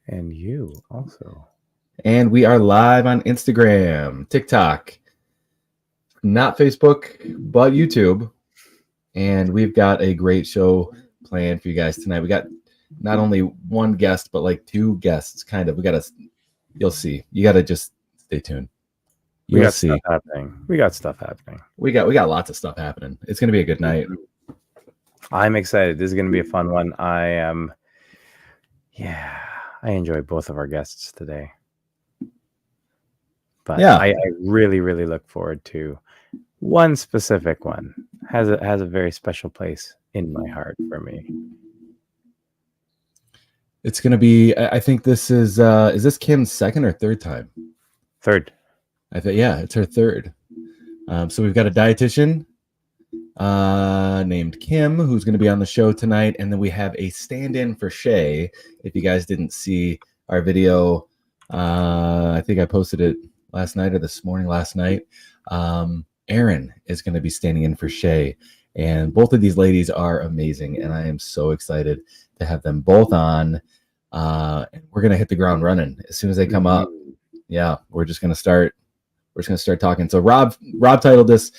And you also. And we are live on Instagram, TikTok, not Facebook, but YouTube. And we've got a great show planned for you guys tonight. We got not only one guest, but like two guests, kind of. You'll see. You got to just stay tuned. You'll see. Stuff happening. We got stuff happening. We got lots of stuff happening. It's going to be a good night. I'm excited. This is going to be a fun one. I enjoy both of our guests today. But yeah, I really, really look forward to one specific one. Has a very special place in my heart for me. It's going to be, I think this is this Kim's second or third time? Third. I think, yeah, it's her third. So we've got a dietitian named Kim who's going to be on the show tonight. And then we have a stand-in for Shea. If you guys didn't see our video, I think I posted it last night or this morning last night. Erin is going to be standing in for Shea. And both of these ladies are amazing. And I am so excited to have them both on. We're going to hit the ground running as soon as they come up. Yeah, we're just going to start talking. So Rob titled this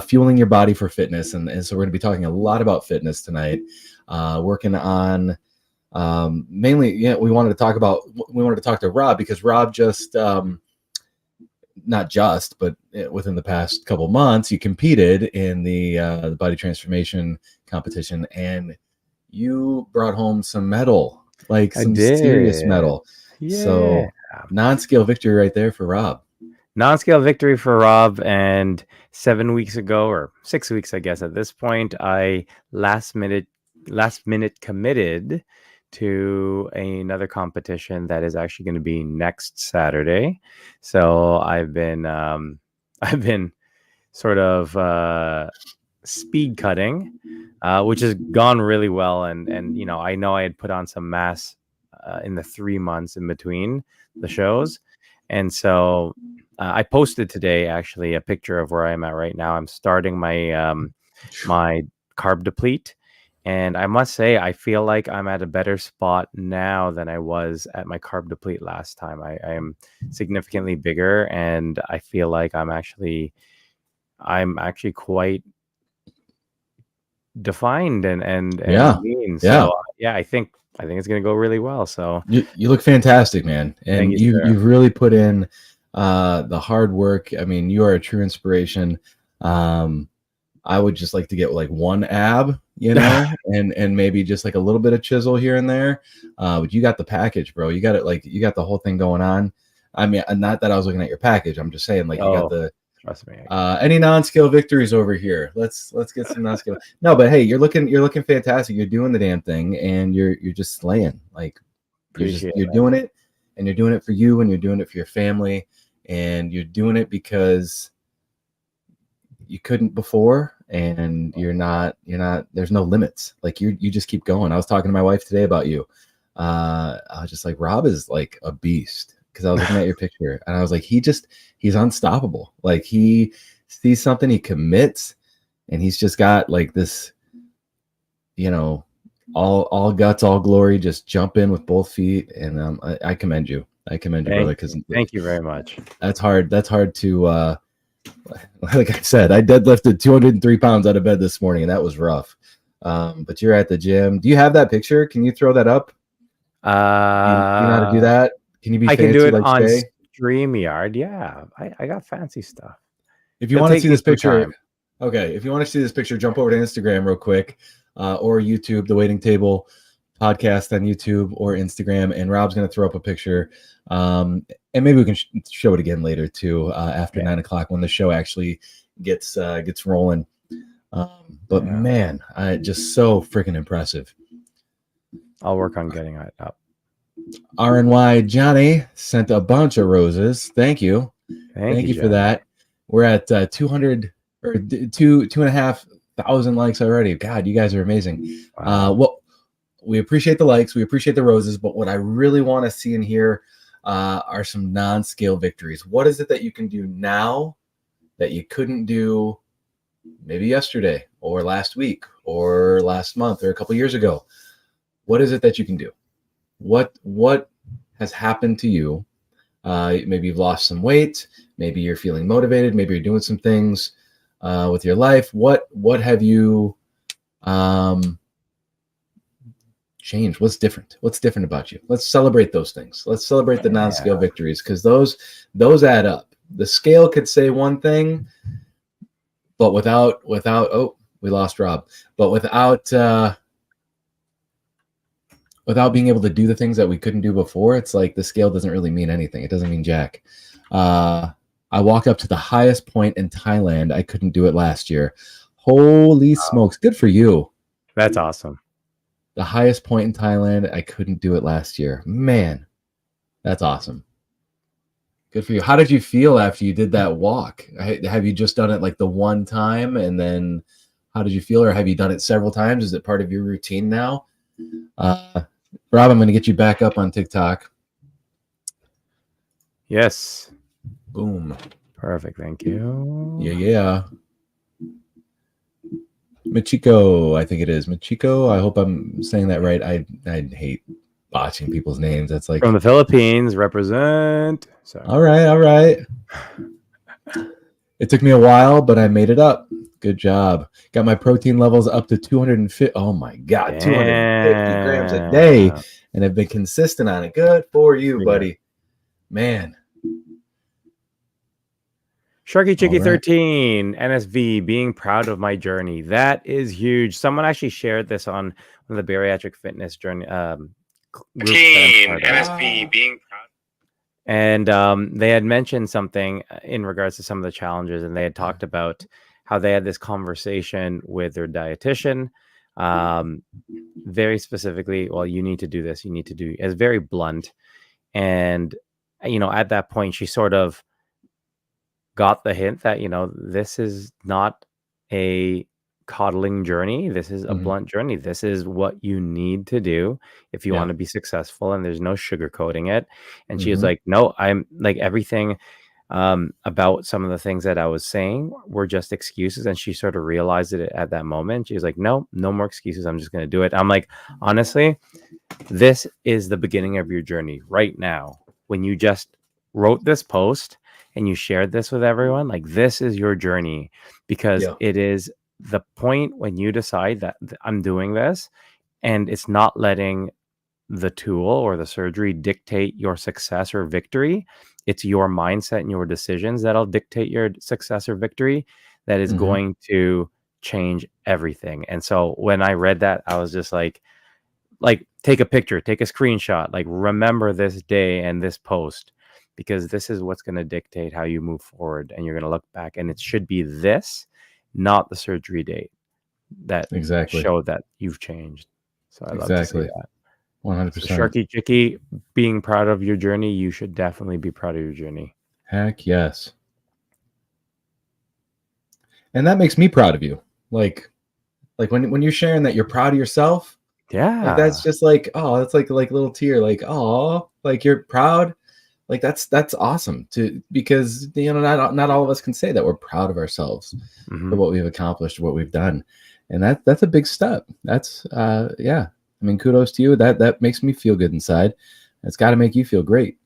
Fueling Your Body for Fitness. And so we're going to be talking a lot about fitness tonight. Working on mainly, we wanted to talk to Rob because Rob just, not just, but within the past couple months, you competed in the body transformation competition and you brought home some medal, like some serious medal. Yeah. So non-scale victory right there for Rob. Non-scale victory for Rob. And 7 weeks ago, or 6 weeks, I guess at this point, I last minute committed to another competition that is actually going to be next Saturday. So I've been sort of speed cutting, which has gone really well. And I know I had put on some mass in the 3 months in between the shows. And so I posted today actually a picture of where I'm at right now. I'm starting my my carb deplete. And I must say, I feel like I'm at a better spot now than I was at my carb deplete last time. I am significantly bigger, and I feel like I'm actually quite defined and lean. So I think it's going to go really well. So you look fantastic, man, and you've really put in the hard work. I mean, you are a true inspiration. I would just like to get like one ab, and maybe just like a little bit of chisel here and there. But you got the package, bro. You got it. You got the whole thing going on. I mean, not that I was looking at your package. I'm just saying, you got the. Trust me. Any non-scale victories over here? Let's get some non-scale. No, but hey, you're looking fantastic. You're doing the damn thing, and you're just slaying. You're doing it, and you're doing it for you, and you're doing it for your family, and you're doing it because you couldn't before, and you're not. There's no limits. You just keep going. I was talking to my wife today about you. I was just like, Rob is like a beast, because I was looking at your picture and I was like, he's unstoppable. Like, he sees something, he commits, and he's just got like this, all guts, all glory, just jump in with both feet. And I commend you. Brother. Thank you very much. That's hard to, like I said, I deadlifted 203 pounds out of bed this morning, and that was rough. But you're at the gym. Do you have that picture? Can you throw that up? You know how to do that? Can you be? I fancy can do it like on Shea? StreamYard. Yeah, I got fancy stuff. If you want to see this picture, okay. If you want to see this picture, jump over to Instagram real quick, or YouTube, The Waiting Table Podcast on YouTube or Instagram. And Rob's going to throw up a picture, and maybe we can show it again later too, after 9 o'clock when the show actually gets rolling. But man, just so freaking impressive. I'll work on getting it up. RNY Johnny sent a bunch of roses. Thank you. Thank you for that. We're at 200 or 2,500 likes already. God, you guys are amazing. Wow. Well, we appreciate the likes. We appreciate the roses. But what I really want to see in here are some non-scale victories. What is it that you can do now that you couldn't do maybe yesterday or last week or last month or a couple years ago? What is it that you can do? What has happened to you. Maybe you've lost some weight. Maybe you're feeling motivated. Maybe you're doing some things with your life. What have you changed? What's different? What's different about you? Let's celebrate those things. Let's celebrate the non-scale victories, because those add up. The scale could say one thing, but without oh, we lost Rob. But without being able to do the things that we couldn't do before, it's like the scale doesn't really mean anything. It doesn't mean jack. I walked up to the highest point in Thailand. I couldn't do it last year. Holy smokes. Good for you. That's awesome. The highest point in Thailand. I couldn't do it last year. Man, that's awesome. Good for you. How did you feel after you did that walk? Have you just done it like the one time, and then how did you feel? Or have you done it several times? Is it part of your routine now? Rob, I'm going to get you back up on TikTok. Yes. Boom. Perfect. Thank you. Yeah. Machiko, I think it is. Machiko, I hope I'm saying that right. I hate botching people's names. That's like from the Philippines, represent. Sorry. All right. It took me a while, but I made it up. Good job. Got my protein levels up to 250. Oh my God, 250 grams a day. And I've been consistent on it. Good for you, buddy. Man. Sharky Chicky 13, NSV, being proud of my journey. That is huge. Someone actually shared this on the bariatric fitness journey. NSV, being proud. And they had mentioned something in regards to some of the challenges, and they had talked about how they had this conversation with their dietitian, very specifically, well, you need to do this, you need to do, it's very blunt. And, at that point, she sort of got the hint that, this is not a coddling journey. This is a blunt journey. This is what you need to do if you want to be successful, and there's no sugarcoating it. And she was like, no, I'm like, everything about some of the things that I was saying were just excuses. And she sort of realized it at that moment. She was like, no more excuses. I'm just going to do it. I'm like, honestly, this is the beginning of your journey right now. When you just wrote this post and you shared this with everyone, like, this is your journey, because it is the point when you decide that I'm doing this, and it's not letting the tool or the surgery dictate your success or victory. It's your mindset and your decisions that'll dictate your success or victory that is going to change everything. And so when I read that, I was just like, take a picture, take a screenshot, like, remember this day and this post, because this is what's going to dictate how you move forward. And you're going to look back, and it should be this, not the surgery date, that showed that you've changed. So I love to see that. 100%. So Sharky Chicky, being proud of your journey, you should definitely be proud of your journey. Heck yes. And that makes me proud of you. Like when you're sharing that you're proud of yourself. Yeah. Like, that's just like, oh, that's like a little tear, like, oh, like, you're proud. Like, that's awesome because not all of us can say that we're proud of ourselves for what we've accomplished, what we've done. And that's a big step. That's I mean, kudos to you. That makes me feel good inside. It's got to make you feel great.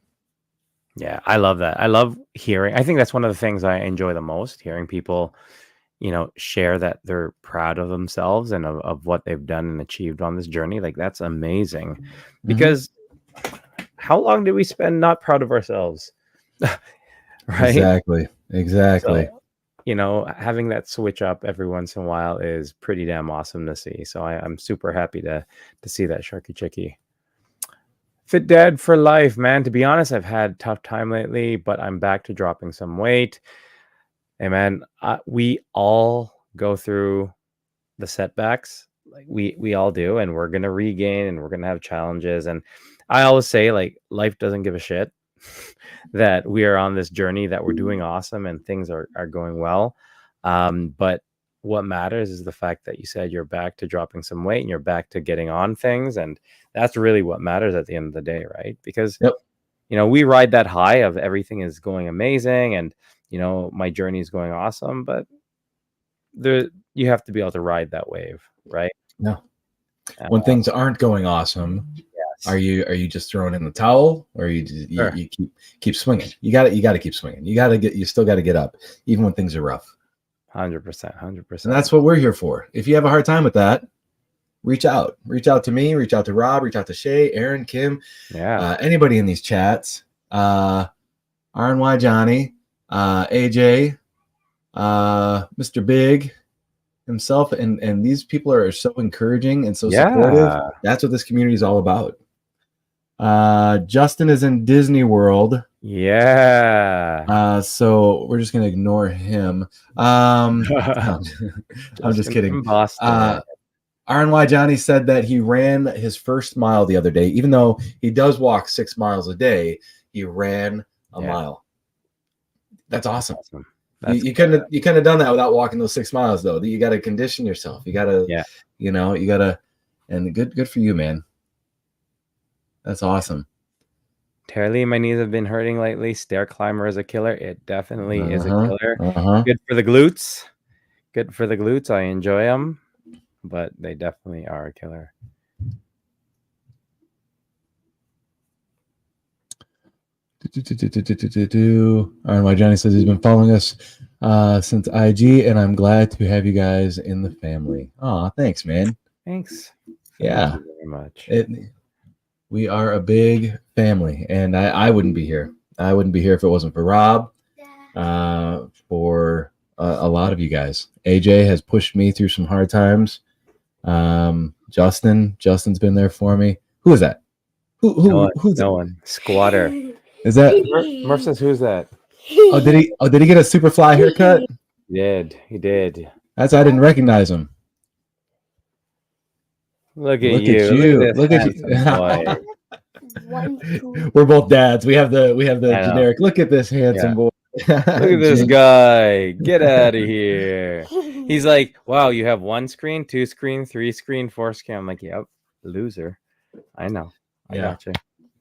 Yeah, I love that. I love hearing. I think that's one of the things I enjoy the most, hearing people, share that they're proud of themselves and of what they've done and achieved on this journey. Like, that's amazing. Because how long do we spend not proud of ourselves? Right? Exactly. So, having that switch up every once in a while is pretty damn awesome to see. So I'm super happy to see that, Sharky Chicky. Fit Dad for life, man. To be honest, I've had a tough time lately, but I'm back to dropping some weight. Hey, man, we all go through the setbacks. Like, we all do, and we're gonna regain, and we're gonna have challenges. And I always say, like, life doesn't give a shit that we are on this journey, that we're doing awesome and things are going well. But what matters is the fact that you said you're back to dropping some weight and you're back to getting on things. And that's really what matters at the end of the day, right? Because, we ride that high of everything is going amazing and, my journey is going awesome, but you have to be able to ride that wave, right? No. When things aren't going awesome, Are you just throwing in the towel, or you keep swinging? You got to keep swinging. You still got to get up, even when things are rough. 100%. And that's what we're here for. If you have a hard time with that, reach out to me, reach out to Rob, reach out to Shay, Aaron, Kim, anybody in these chats, RNY Johnny, AJ, Mr. Big himself, and these people are so encouraging and so supportive. That's what this community is all about. Justin is in Disney World. So we're just gonna ignore him. I'm just kidding. Boston. RNY Johnny said that he ran his first mile the other day. Even though he does walk 6 miles a day, he ran a mile. That's awesome. You couldn't have done that without walking those 6 miles, though. You got to condition yourself. You got to, and good for you, man. That's awesome. Lee, my knees have been hurting lately. Stair climber is a killer. It definitely is a killer. Good for the glutes. I enjoy them, but they definitely are a killer. RNY Johnny says he's been following us since IG, and I'm glad to have you guys in the family. Oh, thanks, man. Thanks. Yeah. Thank you very much. We are a big family, and I wouldn't be here. I wouldn't be here if it wasn't for Rob, for a lot of you guys. AJ has pushed me through some hard times. Justin's been there for me. Who is that? Who's no one? Squatter. Is that Murph says, who's that? Oh, did he get a Superfly haircut? He did. I didn't recognize him. Look at you. Look at you. We're both dads. We have the generic. Look at this handsome boy. Look at this guy. Get out of here. He's like, wow, you have 1 screen, 2 screen, 3 screen, 4 screen. I'm like, yep, loser. I know. I got you.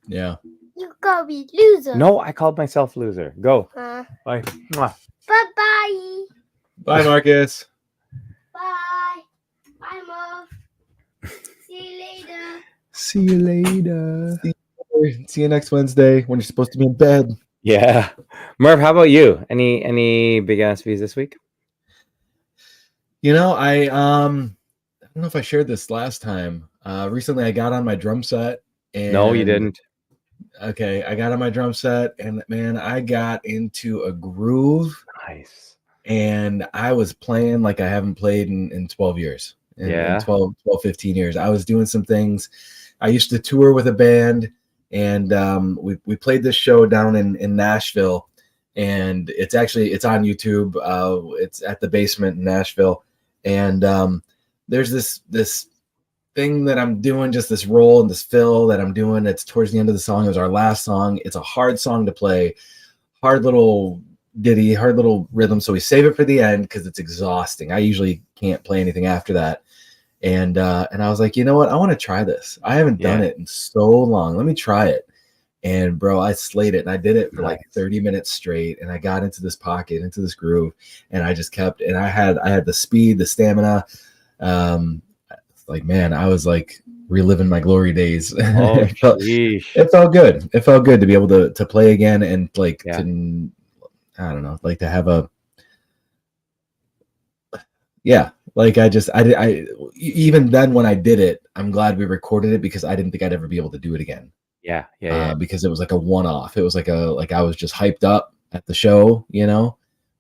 Yeah. You gotta be loser. No, I called myself loser. Go. Bye. Bye, Marcus. Bye. Bye, Mom. See See you later. you later. See you next Wednesday when you're supposed to be in bed. Yeah. Murph, how about you? Any big ass V's this week? I don't know if I shared this last time. Recently I got on my drum set. No, you didn't. Okay, I got on my drum set, and man, I got into a groove. Nice. And I was playing like I haven't played in 12 years. In 12, 15 years. I was doing some things. I used to tour with a band, and we played this show down in Nashville, and it's on YouTube. It's at the Basement in Nashville, and there's this thing that I'm doing, just this roll and this fill that I'm doing. It's towards the end of the song. It was our last song. It's a hard song to play, hard little ditty, hard little rhythm. So we save it for the end because it's exhausting. I usually can't play anything after that. And I was like, you know what? I want to try this. I haven't done it in so long. Let me try it. And bro, I slayed it, and I did it for like 30 minutes straight. And I got into this pocket, into this groove, and I just kept. And I had the speed, the stamina. Like, man, I was like reliving my glory days. Oh, it felt good. It felt good to be able to play again, and like to, I don't know, like to have a like I even then when I did it, I'm glad we recorded it because I didn't think I'd ever be able to do it again. Because it was like a one-off. It was like I was just hyped up at the show,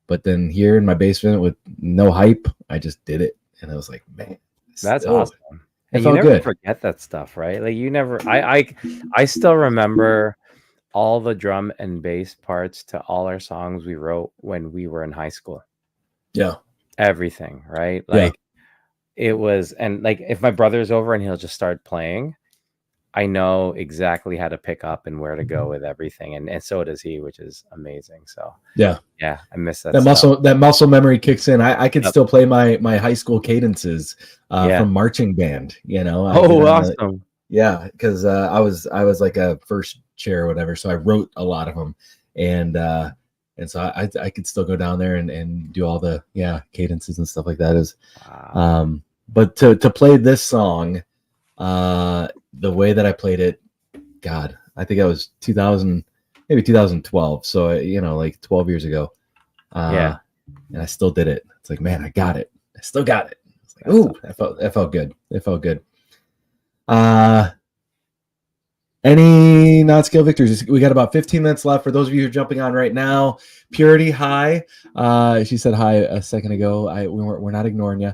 but then here in my basement with no hype, I just did it, and I was like, man, that's awesome. And you never forget that stuff, right? Like you never. I still remember all the drum and bass parts to all our songs we wrote when we were in high school. Yeah. Everything, right? Like it was, and like if my brother's over and he'll just start playing, I know exactly how to pick up and where to go with everything, and so does he, which is amazing. So I miss that. That muscle memory kicks in. I can still play my high school cadences from marching band. Awesome. Because I was like a first chair or whatever, so I wrote a lot of them, and so I could still go down there and do all the cadences and stuff like that. But to play this song the way that I played it, God, I think I was 2000, maybe 2012. So, like 12 years ago. Yeah. And I still did it. It's like, man, I got it. I still got it. It's like, That's ooh, that felt good. It felt good. Any non-scale victories? We got about 15 minutes left. For those of you who are jumping on right now, Purity, hi. She said hi a second ago. We're not ignoring you.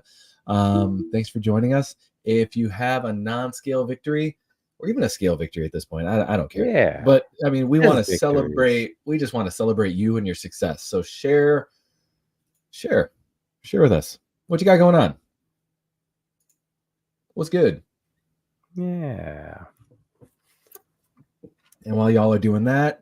Thanks for joining us. If you have a non-scale victory, or even a scale victory at this point, I don't care. Yeah. But I mean, we Just want to victories. celebrate. We just want to celebrate you and your success. So share with us what you got going on. What's good? Yeah. And while y'all are doing that,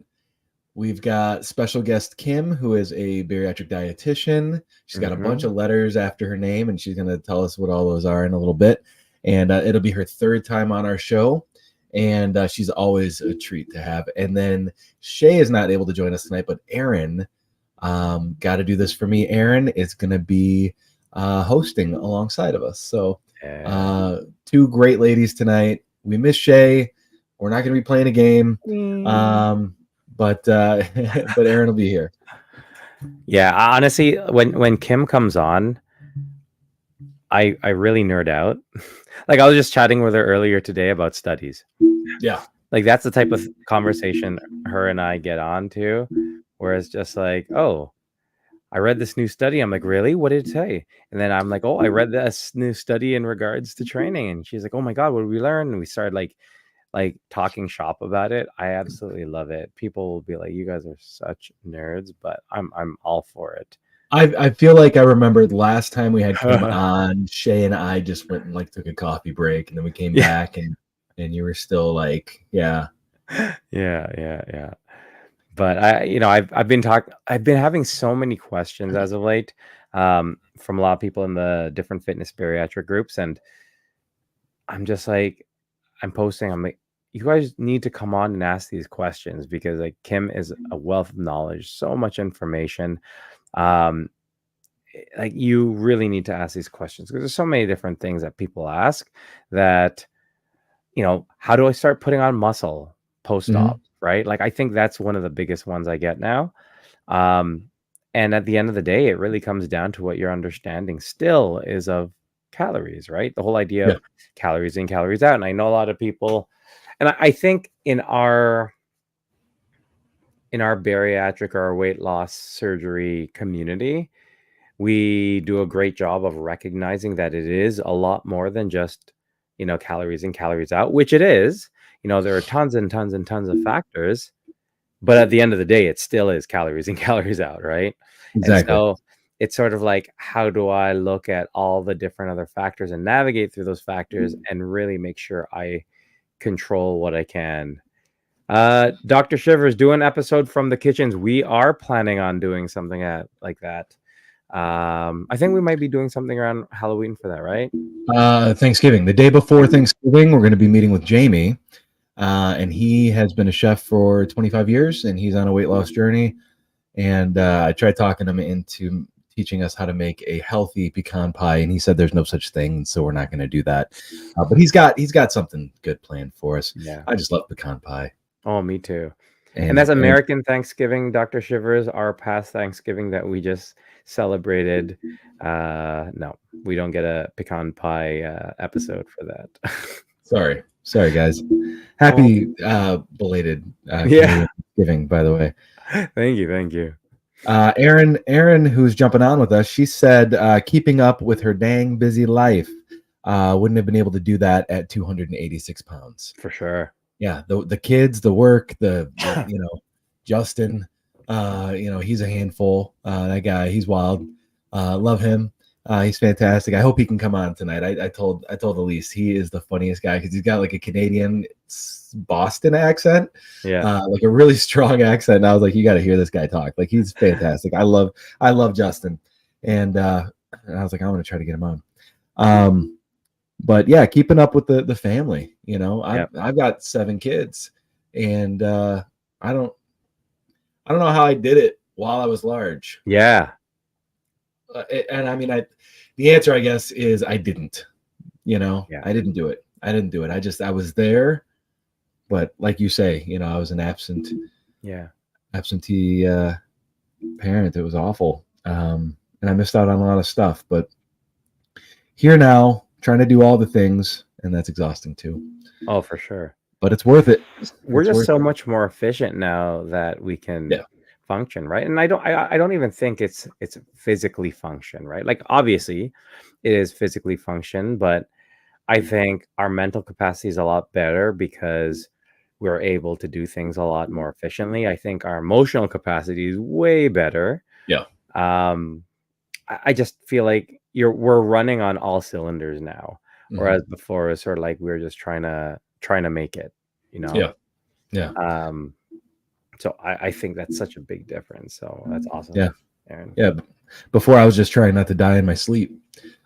we've got special guest Kim, who is a bariatric dietitian. She's got a bunch of letters after her name, and she's going to tell us what all those are in a little bit. And it'll be her third time on our show, and she's always a treat to have. And then Shay is not able to join us tonight, but Erin, got to do this for me. Erin is going to be hosting alongside of us. So two great ladies tonight. We miss Shay. We're not going to be playing a game, but Erin will be here. Yeah, honestly, when Kim comes on, I really nerd out. Like, I was just chatting with her earlier today about studies. Yeah, like that's the type of conversation her and I get on to, where it's just like, oh, I read this new study. I'm like, really? What did it say? And then I'm like, oh, I read this new study in regards to training. And she's like, oh my God, what did we learn? And we started like talking shop about it. I absolutely love it. People will be like, you guys are such nerds, but I'm all for it. I feel like I remembered last time we had Kim on, Shay and I just went and like took a coffee break, and then we came back and you were still like, yeah. But I've been having so many questions as of late, from a lot of people in the different fitness bariatric groups, and I'm just like, I'm posting, I'm like, you guys need to come on and ask these questions, because like Kim is a wealth of knowledge, so much information. Like, you really need to ask these questions, because there's so many different things that people ask that, how do I start putting on muscle post-op, right? Like, I think that's one of the biggest ones I get now. And at the end of the day, it really comes down to what your understanding still is of calories, right? The whole idea of calories in, calories out. And I know a lot of people, and I think in our bariatric or our weight loss surgery community, we do a great job of recognizing that it is a lot more than just, calories in, calories out, which it is. There are tons and tons and tons of factors, but at the end of the day, it still is calories in, calories out, right? Exactly. And so it's sort of like, how do I look at all the different other factors and navigate through those factors and really make sure I control what I can? Dr. Shivers, do an episode from the kitchens. We are planning on doing something like that. I think we might be doing something around Halloween for that, right? Thanksgiving. The day before Thanksgiving, we're going to be meeting with Jamie, and he has been a chef for 25 years, and he's on a weight loss journey. And I tried talking him into teaching us how to make a healthy pecan pie, and he said there's no such thing, so we're not going to do that. But he's got something good planned for us. Yeah, I just love pecan pie. Oh, me too. And that's American Thanksgiving, Dr. Shivers. Our past Thanksgiving that we just celebrated. No, we don't get a pecan pie episode for that. Sorry, guys. Happy belated Thanksgiving, by the way. Thank you. Erin, who's jumping on with us, she said keeping up with her dang busy life, wouldn't have been able to do that at 286 pounds. For sure. Yeah, the kids, the work, the Justin, he's a handful. That guy, he's wild. Love him. He's fantastic. I hope he can come on tonight. I told Elise he is the funniest guy, because he's got like a Canadian Boston accent, like a really strong accent. And I was like, you got to hear this guy talk. Like, he's fantastic. I love Justin, and I was like, I want to try to get him on. But yeah, keeping up with the family. I've got 7 kids, and I don't know how I did it while I was large. Yeah. And I mean, the answer, I guess, is I didn't. I didn't do it. I was there, but like you say, I was an absentee parent. It was awful. And I missed out on a lot of stuff, but here now trying to do all the things, and that's exhausting too. Oh, for sure. But it's worth it. We're It's just worth so it. much more efficient now that we can Yeah. function, right? And I don't even think it's physically function, right? Like obviously it is physically function, but I think our mental capacity is a lot better because we're able to do things a lot more efficiently. I think our emotional capacity is way better. Yeah. I just feel like we're running on all cylinders now, Mhm. whereas before it was sort of like we were just trying to make it, Yeah. Yeah. So I think that's such a big difference. So that's awesome. Yeah. Aaron. Yeah. Before I was just trying not to die in my sleep.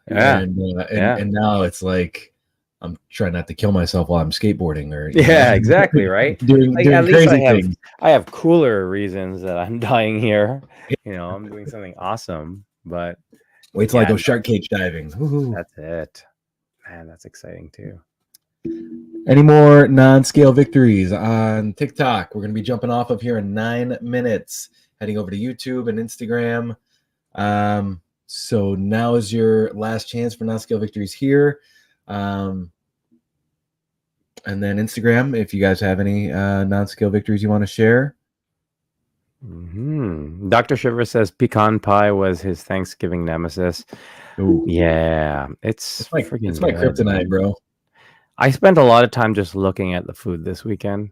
Yeah. And now it's like I'm trying not to kill myself while I'm skateboarding or Yeah, exactly, right? doing Like, at least crazy things. I have cooler reasons that I'm dying here. I'm doing something awesome, but Wait till I yeah, go shark cage diving. Woo-hoo. that's it. Man, that's exciting too. Any more non-scale victories on TikTok? We're going to be jumping off of here in 9 minutes, heading over to YouTube and Instagram. So now is your last chance for non-scale victories here. And then Instagram, if you guys have any non-scale victories you want to share. Dr. Shiver says pecan pie was his Thanksgiving nemesis. Ooh. Yeah, it's my freaking my good, kryptonite, man. bro. I spent a lot of time just looking at the food this weekend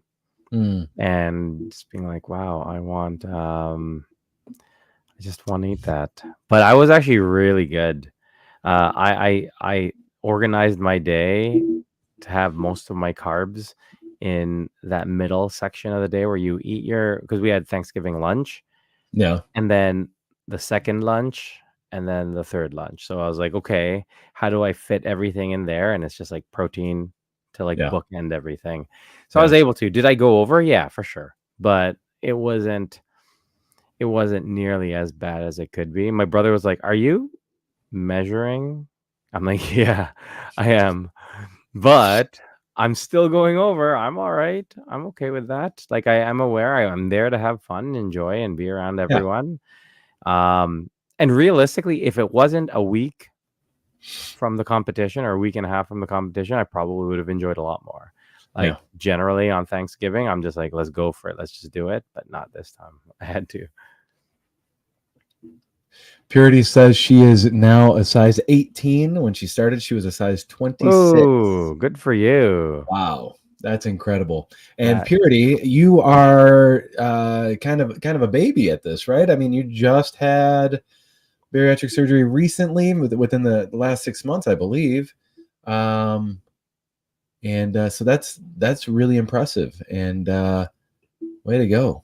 Mm. and just being like, wow, I just want to eat that. But I was actually really good. I organized my day to have most of my carbs in that middle section of the day where you eat because we had Thanksgiving lunch. Yeah. And then the second lunch and then the third lunch. So I was like, okay, how do I fit everything in there? And it's just like protein to like bookend everything. So I was able to. Did I go over? Yeah, for sure. But it wasn't nearly as bad as it could be. My brother was like, "Are you measuring?" I'm like, "Yeah, I am." But I'm still going over. I'm all right. I'm okay with that. Like I'm aware I'm there to have fun, enjoy, and be around everyone. And realistically, if it wasn't a week from the competition or a week and a half from the competition, I probably would have enjoyed a lot more. Like generally on Thanksgiving, I'm just like, let's go for it. Let's just do it. But not this time. I had to. Purity says she is now a size 18. When she started, she was a size 26. Oh, good for you. Wow. That's incredible. And Purity, you are kind of a baby at this, right? I mean, you just had bariatric surgery recently within the last 6 months, I believe. So that's really impressive. And way to go.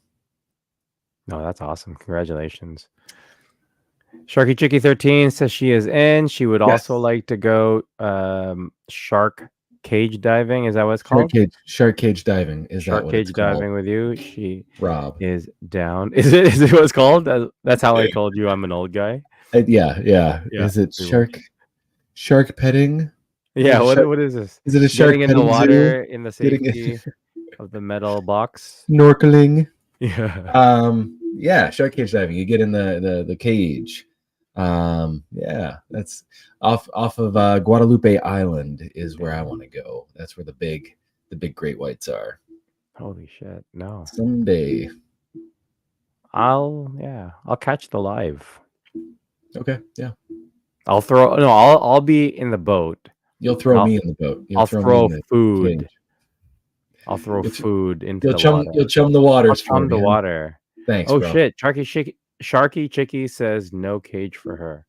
No, that's awesome. Congratulations. Sharky Chicky 13 says she is in. She would also like to go shark cage diving. Is that what it's called? Shark cage diving. Is shark that what cage it's diving called? with you? She Rob is shark. Is it what it's called? That's how I told you I'm an old guy. Yeah. Is it shark petting? Yeah. What is this? Is it a shark getting in the water in the safety of the metal box? Snorkeling. Yeah. Yeah. Shark cage diving. You get in the cage. Yeah. That's off of Guadalupe Island is where I want to go. That's where the big great whites are. Holy shit! No. Someday. I'll catch the live. Okay. Yeah. I'll be in the boat. You'll throw me in the boat. I'll throw food. Cage. I'll throw food into the water. You'll chum the water. I'll chum the water. Thanks, bro. Bro. Shit. Sharky Chicky says no cage for her.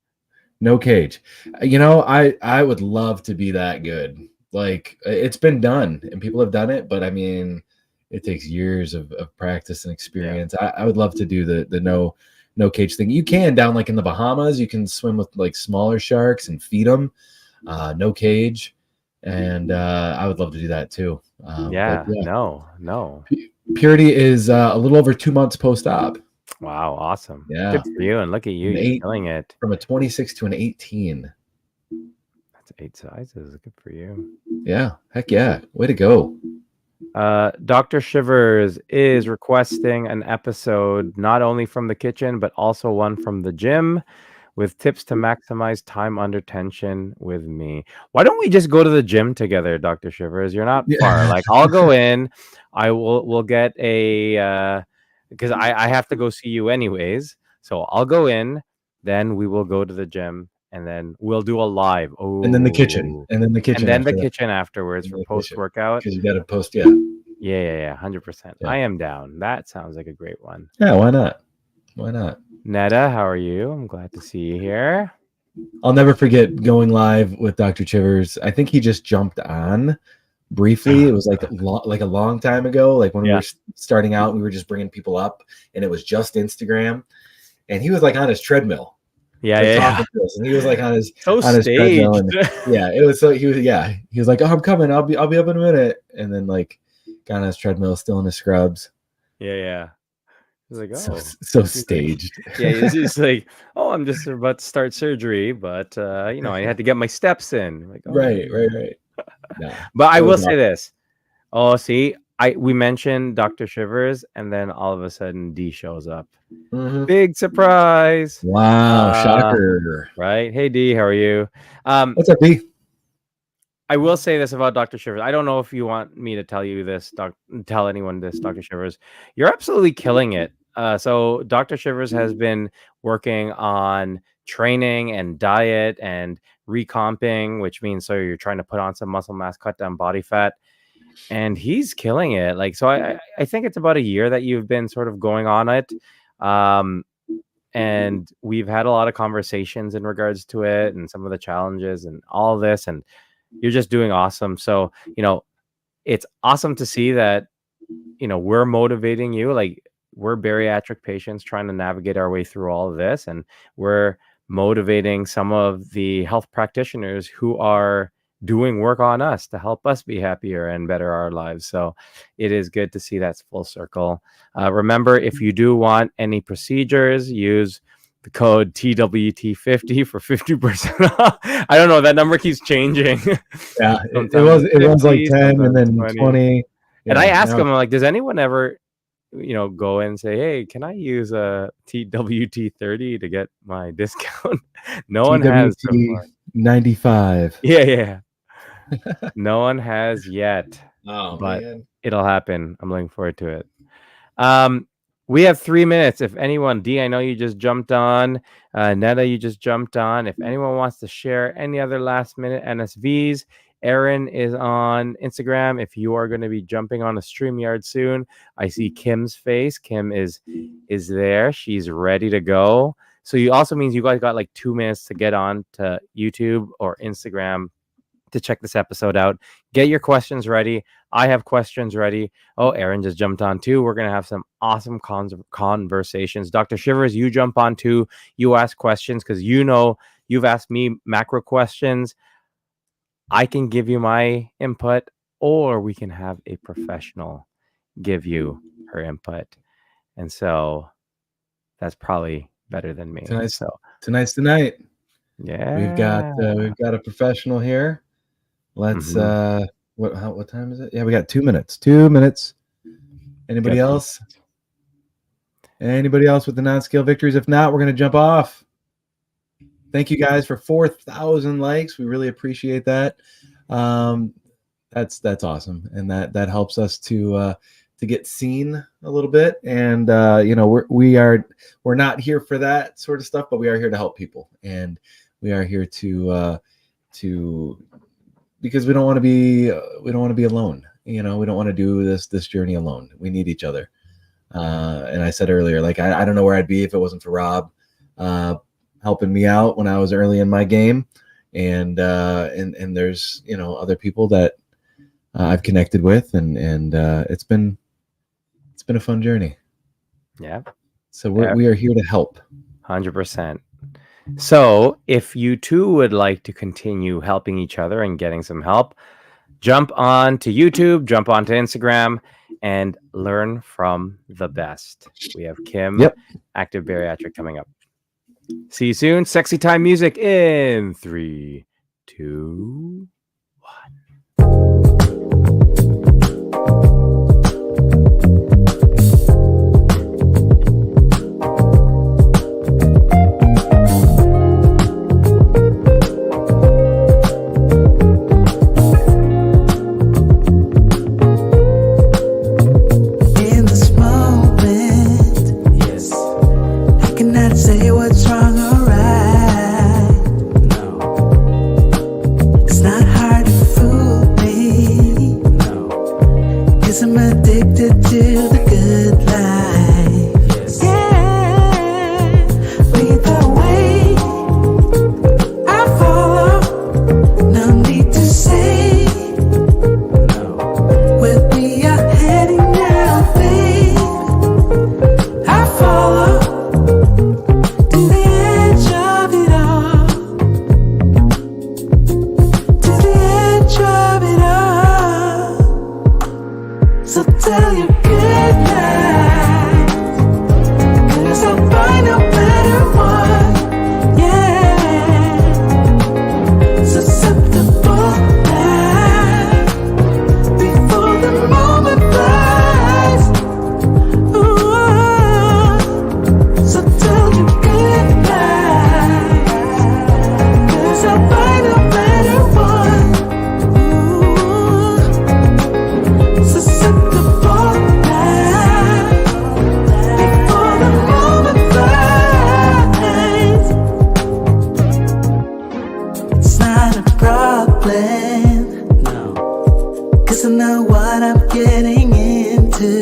No cage. I would love to be that good. Like, it's been done and people have done it, but I mean, it takes years of practice and experience. Yeah. I would love to do the no cage thing. You can down like in the Bahamas, you can swim with like smaller sharks and feed them. No cage. And I would love to do that too. No. Purity is a little over 2 months post-op. Wow, awesome. Yeah. Good for you. And look at you. You're killing it. From a 26 to an 18. That's 8 sizes. Good for you. Yeah. Heck yeah. Way to go. Dr. Shivers is requesting an episode not only from the kitchen, but also one from the gym with tips to maximize time under tension with me. Why don't we just go to the gym together, Dr. Shivers? You're not far. Like, I'll go in. We'll get a because I have to go see you anyways. So I'll go in, then we will go to the gym, and then we'll do a live. Oh, And then the kitchen. And then the kitchen. and then the after that. kitchen afterwards for post workout. Because you got to post, Yeah, 100%. Yeah. I am down. That sounds like a great one. Yeah, why not? Why not? Netta, how are you? I'm glad to see you here. I'll never forget going live with Dr. Chivers. I think he just jumped on briefly. It was like a long time ago, like when we were starting out, we were just bringing people up, and it was just Instagram, and he was like on his treadmill. Yeah. And he was like on his staged. treadmill, and it was so he was like, oh, I'm coming, I'll be up in a minute, and then like got on his treadmill, still in his scrubs. Yeah. He's like, oh, so staged. He's like, oh, I'm just about to start surgery, but I had to get my steps in. Like, oh, right. No, but I will say this. Oh, see, we mentioned Dr. Shivers, and then all of a sudden D shows up. Mm-hmm. Big surprise! Wow, shocker! Right? Hey D, how are you? What's up, D? I will say this about Dr. Shivers. I don't know if you want me to tell you this, tell anyone this, Dr. Shivers. You're absolutely killing it. So Dr. Shivers has been working on training and diet and recomping, which means so you're trying to put on some muscle mass, cut down body fat, and he's killing it. Like, so I think it's about a year that you've been sort of going on it. And we've had a lot of conversations in regards to it and some of the challenges and all this, and you're just doing awesome. So, it's awesome to see that, we're motivating you. Like, we're bariatric patients trying to navigate our way through all of this, and we're motivating some of the health practitioners who are doing work on us to help us be happier and better our lives. So it is good to see that's full circle. Remember, if you do want any procedures, use the code TWT50 for 50% off. I don't know, that number keeps changing. Yeah, it was like 10 and then 20. And I ask them, like, does anyone ever go in and say, hey, can I use a TWT30 to get my discount? No one has. 95. Yeah. No one has yet. Oh, but man. It'll happen. I'm looking forward to it. We have 3 minutes. If anyone, D, I know you just jumped on. Netta, you just jumped on. If anyone wants to share any other last minute NSVs, Erin is on Instagram. If you are going to be jumping on a StreamYard soon, I see Kim's face. Kim is there. She's ready to go. So you also means you guys got like 2 minutes to get on to YouTube or Instagram to check this episode out. Get your questions ready. I have questions ready. Oh, Erin just jumped on too. We're going to have some awesome conversations. Dr. Shivers, you jump on too. You ask questions because you've asked me macro questions. I can give you my input, or we can have a professional give you her input. And so that's probably better than me. Tonight's the night. Yeah. We've got a professional here. Let's what time is it? Yeah, we got 2 minutes. 2 minutes. Anybody else? Anybody else with the non-scale victories? If not, we're going to jump off. Thank you guys for 4,000 likes. We really appreciate that. That's awesome, and that helps us to get seen a little bit. And we're not here for that sort of stuff, but we are here to help people, and we are here to because we don't want to be alone. We don't want to do this journey alone. We need each other. And I said earlier, like I don't know where I'd be if it wasn't for Rob helping me out when I was early in my game, and there's other people that I've connected with, and it's been a fun journey. Yeah. So we are here to help. 100%. So if you too would like to continue helping each other and getting some help, jump on to YouTube, jump onto Instagram, and learn from the best. We have Kim, Active Bariatric, coming up. See you soon. Sexy time music in 3, 2, 1. good life. Yeah, lead the way. I follow. No need to say where we are heading now, babe. I follow to the edge of it all. To the edge of it all. So tell your good night, 'cause I'll find a better one. Yeah, susceptible now before the moment flies. Ooh, so tell your good night, 'cause I'll find a better one. Ooh, susceptible now before the moment flies. It's not a problem, no, 'cause I know what I'm getting into.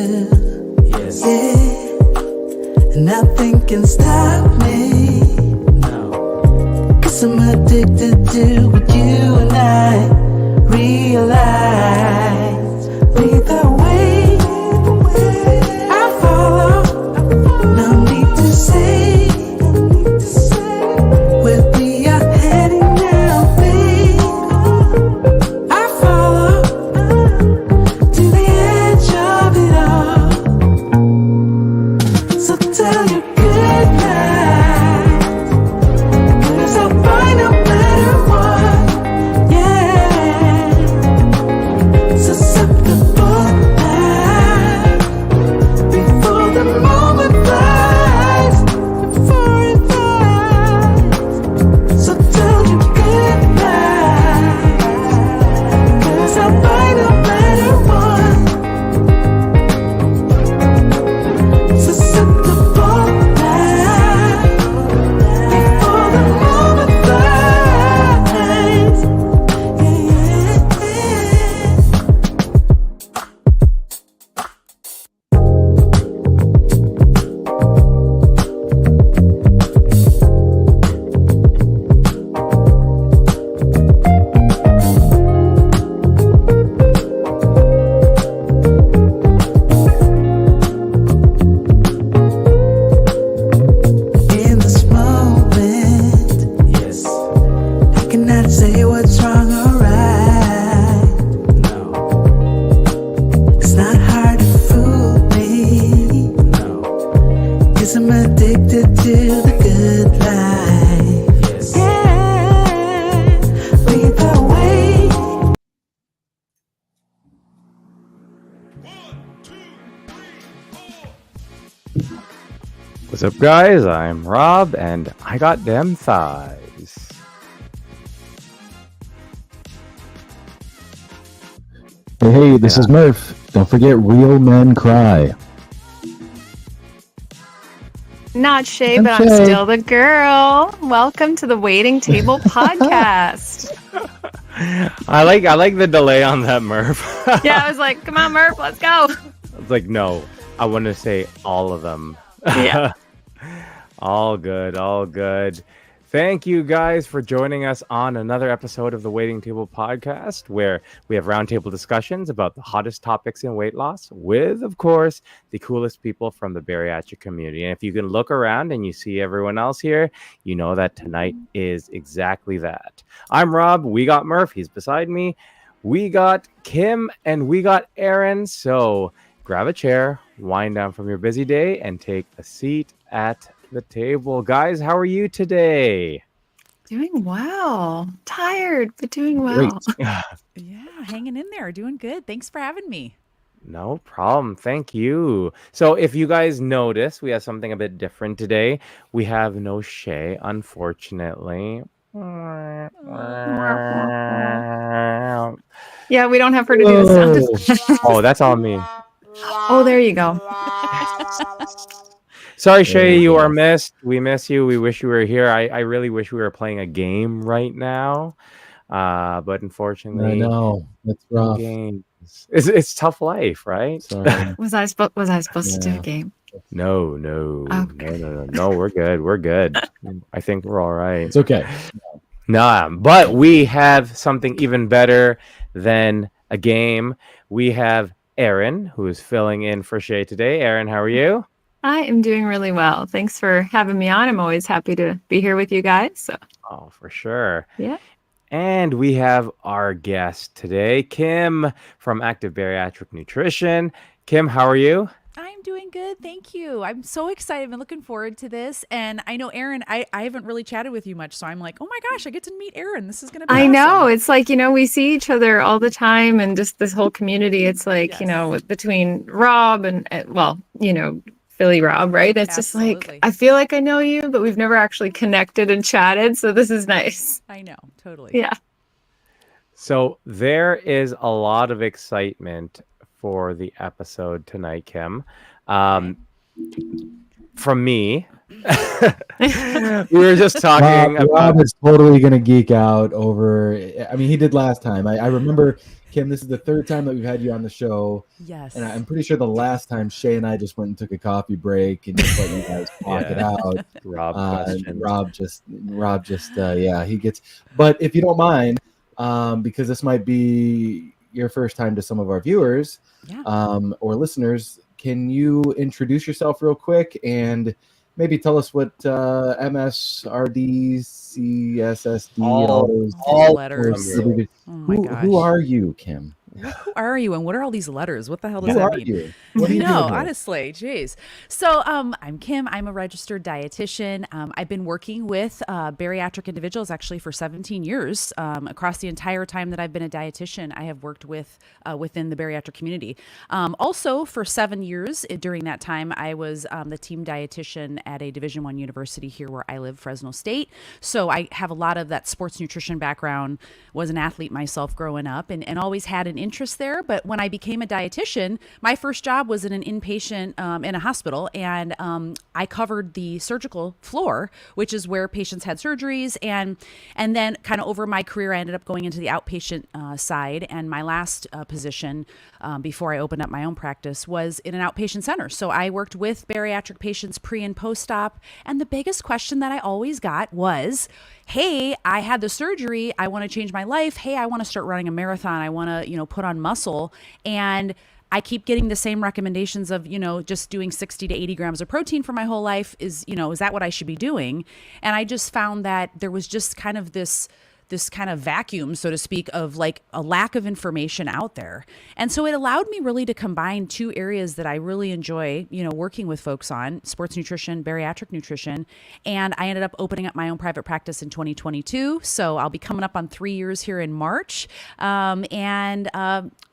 Yes. Yeah, and nothing can stop me. No, 'cause I'm addicted to what you and I realize. Lead the way. I follow. No need to say where we are heading now, babe. I follow to the edge of it all. So tell your good night, 'cause I'll find a better one. Yeah, susceptible now before the moment flies. Before it flies. So tell your good night, 'cause I'll find a better one. Susceptible now before the moment flies. Yeah, yeah. In this moment, yes, I cannot say what's wrong or right. No, it's not hard to fool me. No, 'cause I'm addicted to the good life. Yes. Yeah, lead the way. What's up, guys? I'm Rob, and I got them thighs. Hey, this is Murph. Don't forget, real men cry. Not Shea, I'm but I'm Shea. still the girl. Welcome to the Waiting Table podcast. I like the delay on that, Murph. Yeah, I was like, come on, Murph, let's go. It's like, no, I want to say all of them. Yeah. All good, all good. Thank you guys for joining us on another episode of the Waiting Table podcast, where we have roundtable discussions about the hottest topics in weight loss with, of course, the coolest people from the bariatric community. And if you can look around and you see everyone else here, you know that tonight is exactly that. I'm Rob. We got Murph. He's beside me. We got Kim and we got Aaron. So grab a chair, wind down from your busy day, and take a seat at the table. Guys, how are you today? Doing well. Tired, but doing well. Yeah, hanging in there, doing good. Thanks for having me. No problem. Thank you. So if you guys notice, we have something a bit different today. We have no Shea, unfortunately. Yeah, we don't have her to do the sound. Oh, that's all me. Oh, there you go. Sorry, Shea, you are missed. We miss you. We wish you were here. I really wish we were playing a game right now. But unfortunately, I know. That's rough. game. It's tough life, right? Sorry. Was I supposed to do Yeah. a game? No. Okay. No, we're good. We're good. I think we're all right. It's okay. Nah, but we have something even better than a game. We have Erin, who is filling in for Shay today. Erin, how are you? I am doing really well. Thanks for having me on. I'm always happy to be here with you guys. So, Oh, for sure. yeah. And we have our guest today, Kim from Active Bariatric Nutrition. Kim, how are you? I'm doing good. Thank you. I'm so excited. I've been looking forward to this. And I know, Erin, I haven't really chatted with you much. So I'm like, oh my gosh, I get to meet Erin. This is going to be I awesome. know. It's like, we see each other all the time and just this whole community. It's like, Yes. between Rob and Philly Rob, right? It's just like, Absolutely. I feel like I know you, but we've never actually connected and chatted. So this is nice. I know. Totally. Yeah. So there is a lot of excitement for the episode tonight, Kim. From me, we were just talking Rob is totally gonna geek out over. I mean, he did last time. I remember, Kim. This is the third time that we've had you on the show. Yes. And I'm pretty sure the last time Shay and I just went and took a coffee break and just let you guys talk it out. Rob questions. Rob just he gets. But if you don't mind, because this might be your first time to some of our viewers, or listeners, can you introduce yourself real quick and maybe tell us what MSRD, CSSD, all letters. Oh my gosh. Who are you, Kim? Who are you and what are all these letters? What the hell does Who that are mean? you? What do you do? Honestly, geez. So I'm Kim. I'm a registered dietitian. I've been working with bariatric individuals actually for 17 years. Across the entire time that I've been a dietitian, I have worked with within the bariatric community. Also, for 7 years during that time, I was the team dietitian at a Division I university here where I live, Fresno State. So I have a lot of that sports nutrition background. Was an athlete myself growing up, and always had an interest there. But when I became a dietitian, my first job was in an inpatient in a hospital, and I covered the surgical floor, which is where patients had surgeries, and then kind of over my career, I ended up going into the outpatient side. And my last position before I opened up my own practice was in an outpatient center. So I worked with bariatric patients pre and post-op, and the biggest question that I always got was, hey, I had the surgery, I want to change my life. Hey, I want to start running a marathon. I want to, put on muscle. And I keep getting the same recommendations of, just doing 60 to 80 grams of protein for my whole life. Is that what I should be doing? And I just found that there was just kind of this kind of vacuum, so to speak, of like a lack of information out there. And so it allowed me really to combine two areas that I really enjoy, working with folks on: sports nutrition, bariatric nutrition. And I ended up opening up my own private practice in 2022. So I'll be coming up on 3 years here in March.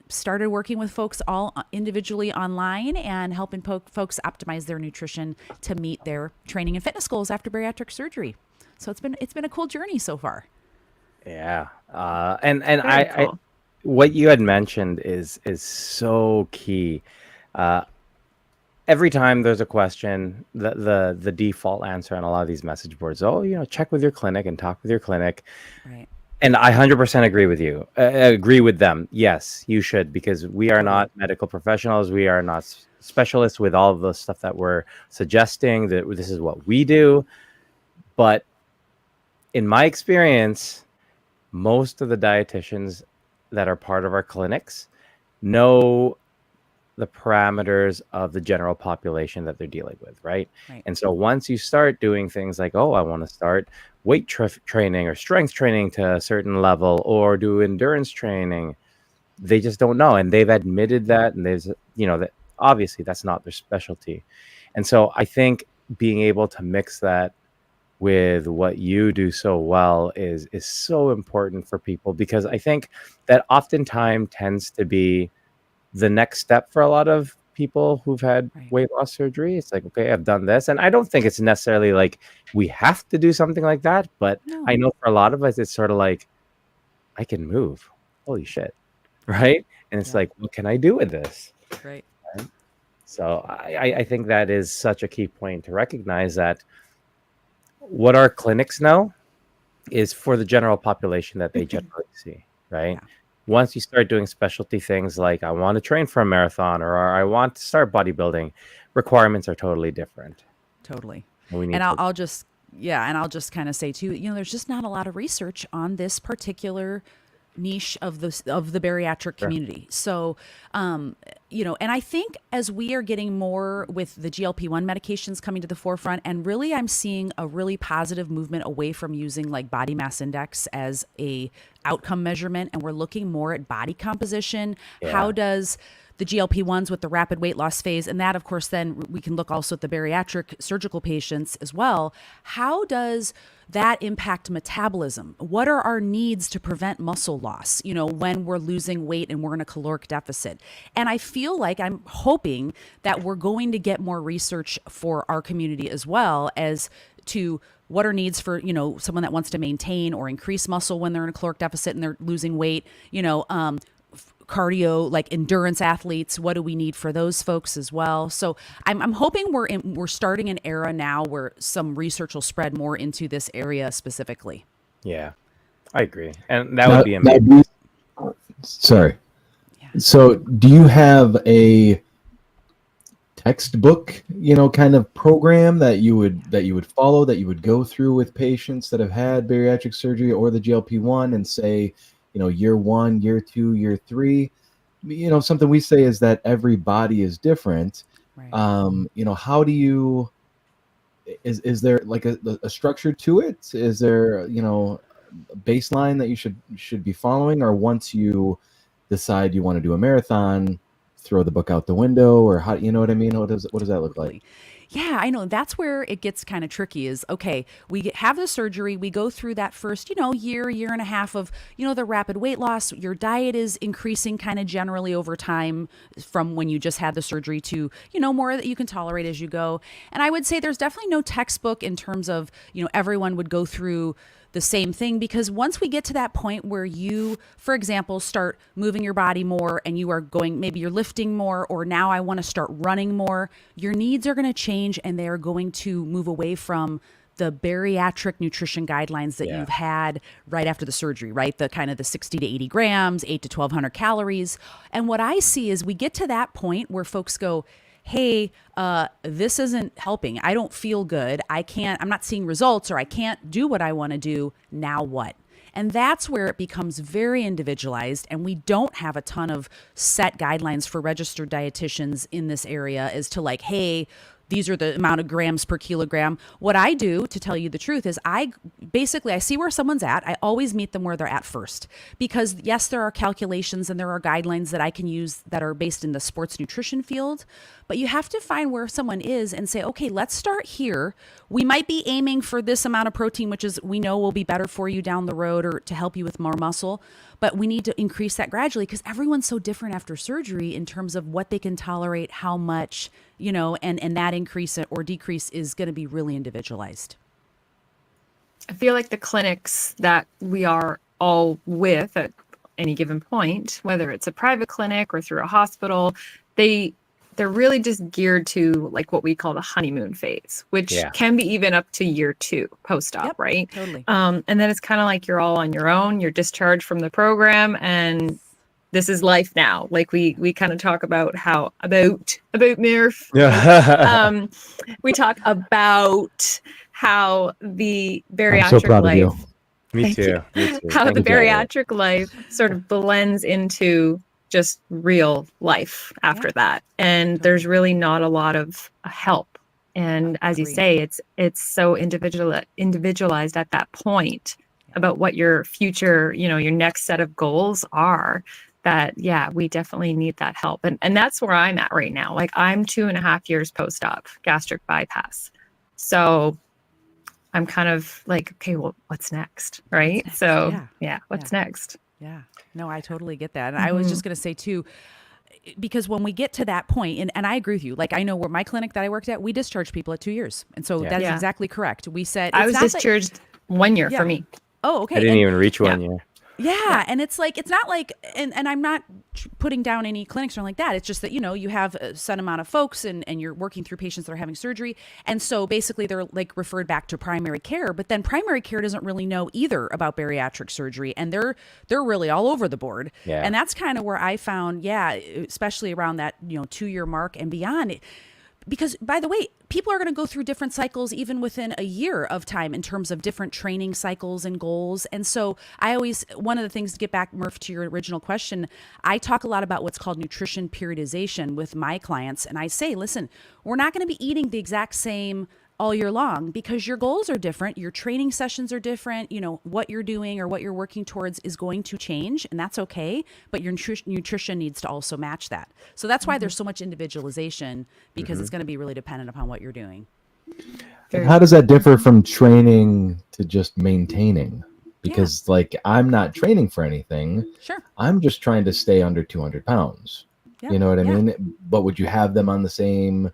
Started working with folks all individually online and helping folks optimize their nutrition to meet their training and fitness goals after bariatric surgery. So it's been a cool journey so far. Yeah. Cool. What you had mentioned is so key. Every time there's a question, the default answer on a lot of these message boards, check with your clinic and talk with your clinic. Right. And I 100% agree with you. Agree with them. Yes, you should, because we are not medical professionals. We are not specialists with all of the stuff that we're suggesting. That this is what we do. But in my experience, most of the dietitians that are part of our clinics know the parameters of the general population that they're dealing with, right? And so once you start doing things like, I want to start weight training or strength training to a certain level, or do endurance training, they just don't know. And they've admitted that, and there's, that obviously that's not their specialty. And so I think being able to mix that with what you do so well is so important for people, because I think that oftentimes tends to be the next step for a lot of people who've had weight loss surgery. It's like, okay, I've done this. And I don't think it's necessarily like we have to do something like that, but I know for a lot of us, it's sort of like, I can move. Holy shit. Right. And it's like, what can I do with this? Right. So I think that is such a key point to recognize that what our clinics know is for the general population that they generally see, right? Once you start doing specialty things like I want to train for a marathon or I want to start bodybuilding, requirements are totally different. Totally. And we need And to, I'll just, yeah, and I'll just kind of say too, there's just not a lot of research on this particular niche of the bariatric community. So, and I think as we are getting more with the GLP-1 medications coming to the forefront, and really I'm seeing a really positive movement away from using like body mass index as a outcome measurement, and we're looking more at body composition. How does the GLP-1s with the rapid weight loss phase, and that of course then we can look also at the bariatric surgical patients as well. How does that impact metabolism? What are our needs to prevent muscle loss, when we're losing weight and we're in a caloric deficit? And I feel like I'm hoping that we're going to get more research for our community as well as to what are needs for, someone that wants to maintain or increase muscle when they're in a caloric deficit and they're losing weight, cardio, like endurance athletes. What do we need for those folks as well? So I'm hoping we're starting an era now where some research will spread more into this area specifically. Yeah, I agree. And that would be amazing. Sorry. Yeah. So do you have a textbook, kind of program that you would follow, that you would go through with patients that have had bariatric surgery or the GLP-1 and say, year 1, year 2, year 3, something we say is that every body is different. Right. How do you, is there like a structure to it? Is there, a baseline that you should be following, or once you decide you want to do a marathon, throw the book out the window, or how, you know what I mean? What does that look like? Yeah, I know. That's where it gets kind of tricky is, okay, we have the surgery. We go through that first, year and a half of, the rapid weight loss. Your diet is increasing kind of generally over time from when you just had the surgery to, more that you can tolerate as you go. And I would say there's definitely no textbook in terms of, everyone would go through the same thing, because once we get to that point where you, for example, start moving your body more and you are going, maybe you're lifting more, or now I want to start running more, your needs are going to change and they are going to move away from the bariatric nutrition guidelines that you've had right after the surgery, right? The kind of the 60 to 80 grams, 8 to 1,200 calories. And what I see is we get to that point where folks go, hey, this isn't helping. I don't feel good. I'm not seeing results, or I can't do what I want to do. Now what? And that's where it becomes very individualized. And we don't have a ton of set guidelines for registered dietitians in this area as to like, hey, these are the amount of grams per kilogram. What I do, to tell you the truth, is I see where someone's at. I always meet them where they're at first, because yes, there are calculations and there are guidelines that I can use that are based in the sports nutrition field, but you have to find where someone is and say, okay, let's start here. We might be aiming for this amount of protein, which is, we know will be better for you down the road or to help you with more muscle, but we need to increase that gradually, because everyone's so different after surgery in terms of what they can tolerate, how much, and that increase or decrease is going to be really individualized. I feel like the clinics that we are all with at any given point, whether it's a private clinic or through a hospital, they're really just geared to like what we call the honeymoon phase, which can be even up to year 2 post-op, right? Totally. And then it's kind of like you're all on your own. You're discharged from the program, and this is life now. Like we kind of talk about about Murph. Yeah. We talk about how the bariatric I'm so proud life. of you. Me too. How the bariatric life sort of blends into just real life after that. And there's really not a lot of help. And as you say, it's so individualized at that point about what your future, your next set of goals are, that, we definitely need that help. And that's where I'm at right now. Like I'm 2.5 years post-op gastric bypass. So I'm kind of like, okay, well, what's next? Right. So what's next? Yeah, no, I totally get that. And I was just going to say too, because when we get to that point, and I agree with you, like I know where my clinic that I worked at, we discharged people at 2 years. And so that is exactly correct. We said, I was discharged 1 year for me. Oh, okay. I didn't even reach 1 year. Yeah. And it's like, it's not like, and I'm not putting down any clinics or anything like that. It's just that, you have a set amount of folks and you're working through patients that are having surgery. And so basically they're like referred back to primary care, but then primary care doesn't really know either about bariatric surgery. And they're really all over the board. Yeah. And that's kind of where I found, especially around that, 2-year mark and beyond. Because, by the way, people are going to go through different cycles even within a year of time in terms of different training cycles and goals. And so one of the things, to get back, Murph, to your original question, I talk a lot about what's called nutrition periodization with my clients. And I say, listen, we're not going to be eating the exact same all year long because your goals are different. Your training sessions are different. What you're doing or what you're working towards is going to change, and that's okay. But your nutrition needs to also match that. So that's why there's so much individualization, because it's going to be really dependent upon what you're doing. And how does that differ from training to just maintaining? Because like, I'm not training for anything. Sure. I'm just trying to stay under 200 pounds. Yeah. You know what I mean? But would you have them on the same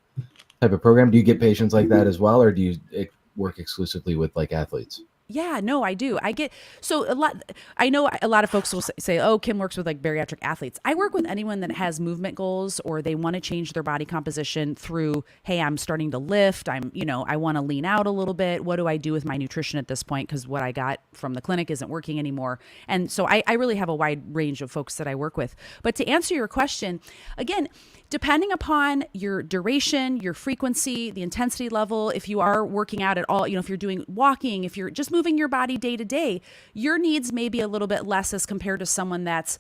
type of program? Do you get patients like that as well, or do you work exclusively with like athletes? Yeah, no, I do. I know a lot of folks will say, oh, Kim works with like bariatric athletes. I work with anyone that has movement goals, or they want to change their body composition through, hey, I'm starting to lift. I want to lean out a little bit. What do I do with my nutrition at this point? Because what I got from the clinic isn't working anymore. And so I really have a wide range of folks that I work with. But to answer your question, again, depending upon your duration, your frequency, the intensity level, if you are working out at all, if you're doing walking, if you're just moving your body day to day, your needs may be a little bit less as compared to someone that's,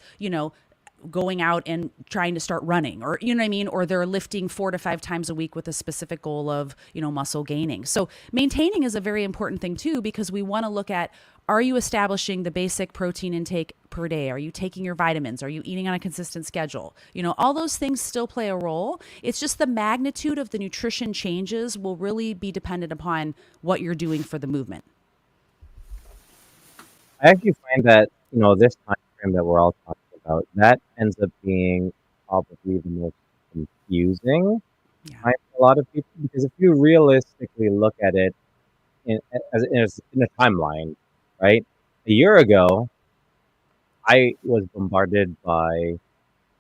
going out and trying to start running, or, you know what I mean? Or they're lifting 4 to 5 times a week with a specific goal of, muscle gaining. So maintaining is a very important thing too, because we want to look at, are you establishing the basic protein intake per day? Are you taking your vitamins? Are you eating on a consistent schedule? All those things still play a role. It's just the magnitude of the nutrition changes will really be dependent upon what you're doing for the movement. I actually find that, this time frame that we're all talking about, that ends up being probably the most confusing time for a lot of people, because if you realistically look at it in a timeline, right? A year ago, I was bombarded by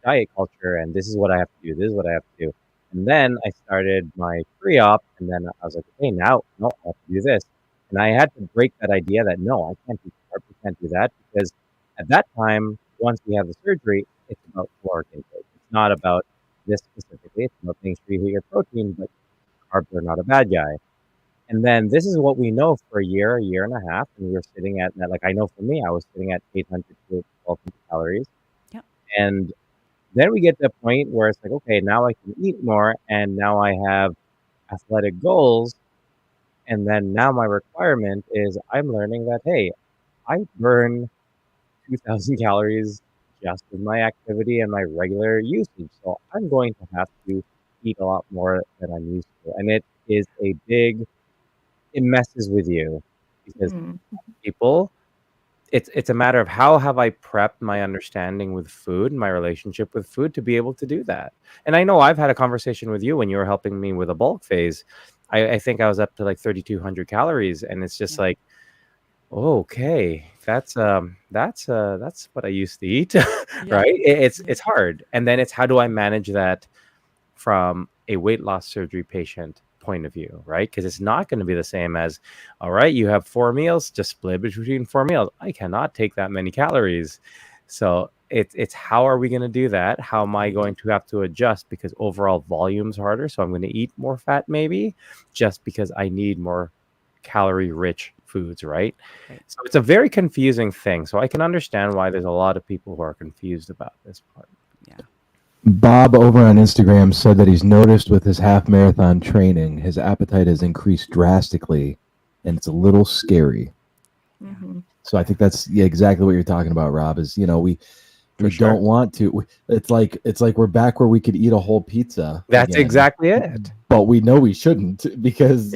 diet culture, and this is what I have to do, this is what I have to do. And then I started my pre-op, and then I was like, okay, now, no, I have to do this. And I had to break that idea that, no, I can't do carb, I can't do that, because at that time, once we have the surgery, it's about caloric intake. It's not about this specifically. It's about making sure you hit your protein, but carbs are not a bad guy. And then this is what we know for a year and a half, and we were sitting at that. Like, I know for me, I was sitting at 800 to 1200 calories. Yep. And then we get to a point where it's like, okay, now I can eat more, and now I have athletic goals. And then now my requirement is I'm learning that, hey, I burn 2,000 calories just with my activity and my regular usage. So I'm going to have to eat a lot more than I'm used to. And it messes with you, because people, it's a matter of how have I prepped my understanding with food and my relationship with food to be able to do that. And I know I've had a conversation with you when you were helping me with a bulk phase. I think I was up to like 3,200 calories, and it's just like, okay, that's what I used to eat, right? It's hard. And then it's, how do I manage that from a weight loss surgery patient point of view, right? Because it's not going to be the same as, all right, you have 4 meals, just split between 4 meals. I cannot take that many calories. So it's how are we going to do that? How am I going to have to adjust? Because overall volume's harder. So I'm going to eat more fat maybe, just because I need more calorie rich foods, right? So it's a very confusing thing. So I can understand why there's a lot of people who are confused about this part. Bob over on Instagram said that he's noticed with his half marathon training, his appetite has increased drastically, and it's a little scary. So I think that's exactly what you're talking about, Rob, is, we don't want to. It's like we're back where we could eat a whole pizza. That's again, exactly it. But we know we shouldn't, because,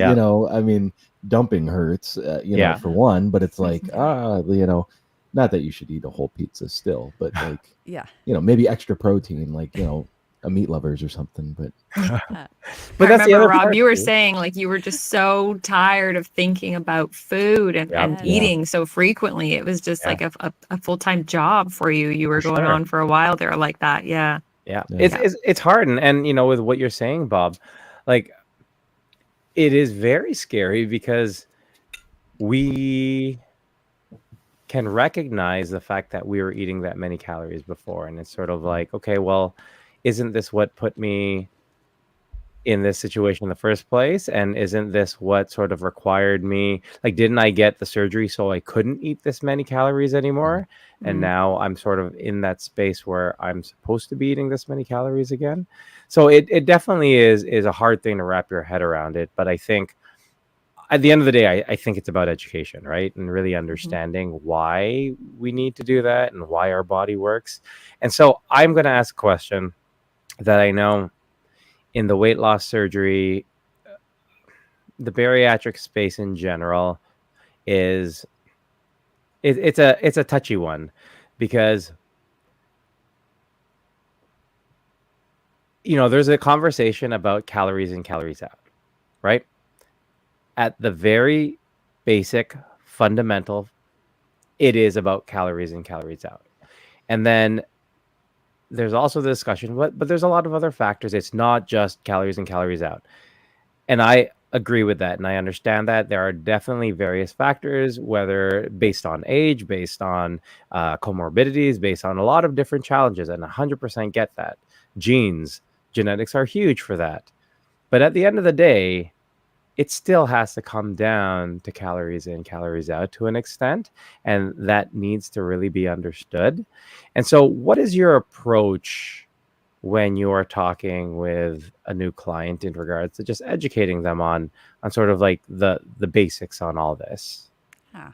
dumping hurts, for one, but it's like, not that you should eat a whole pizza still, but like, maybe extra protein, like, meat lovers or something, but But I that's the remember, other Rob, part, you were too. saying like you were just so tired of thinking about food and, Yeah. and Yeah. eating so frequently. It was just Yeah. like a full-time job for you. You were For going sure. on for a while there like that. Yeah. Yeah. Yeah. It's hard. And you know, with what you're saying, Bob, like it is very scary because we can recognize the fact that we were eating that many calories before. And it's sort of like, okay, well, isn't this what put me in this situation in the first place? And isn't this what sort of required me? Like, didn't I get the surgery so I couldn't eat this many calories anymore? And Mm. now I'm sort of in that space where I'm supposed to be eating this many calories again. So it definitely is a hard thing to wrap your head around it. But I think at the end of the day, I think it's about education, right? And really understanding why we need to do that and why our body works. And so I'm going to ask a question that I know in the weight loss surgery, the bariatric space in general is it's a touchy one, because you know there's a conversation about calories in, calories out, right? At the very basic fundamental, it is about calories in, calories out. And then there's also the discussion, but there's a lot of other factors. It's not just calories in, calories out. And I agree with that. And I understand that there are definitely various factors, whether based on age, based on comorbidities, based on a lot of different challenges. And 100% get that. Genes, genetics are huge for that. But at the end of the day, it still has to come down to calories in, calories out to an extent. And that needs to really be understood. And so what is your approach when you are talking with a new client in regards to just educating them on sort of like the basics on all this? Yeah.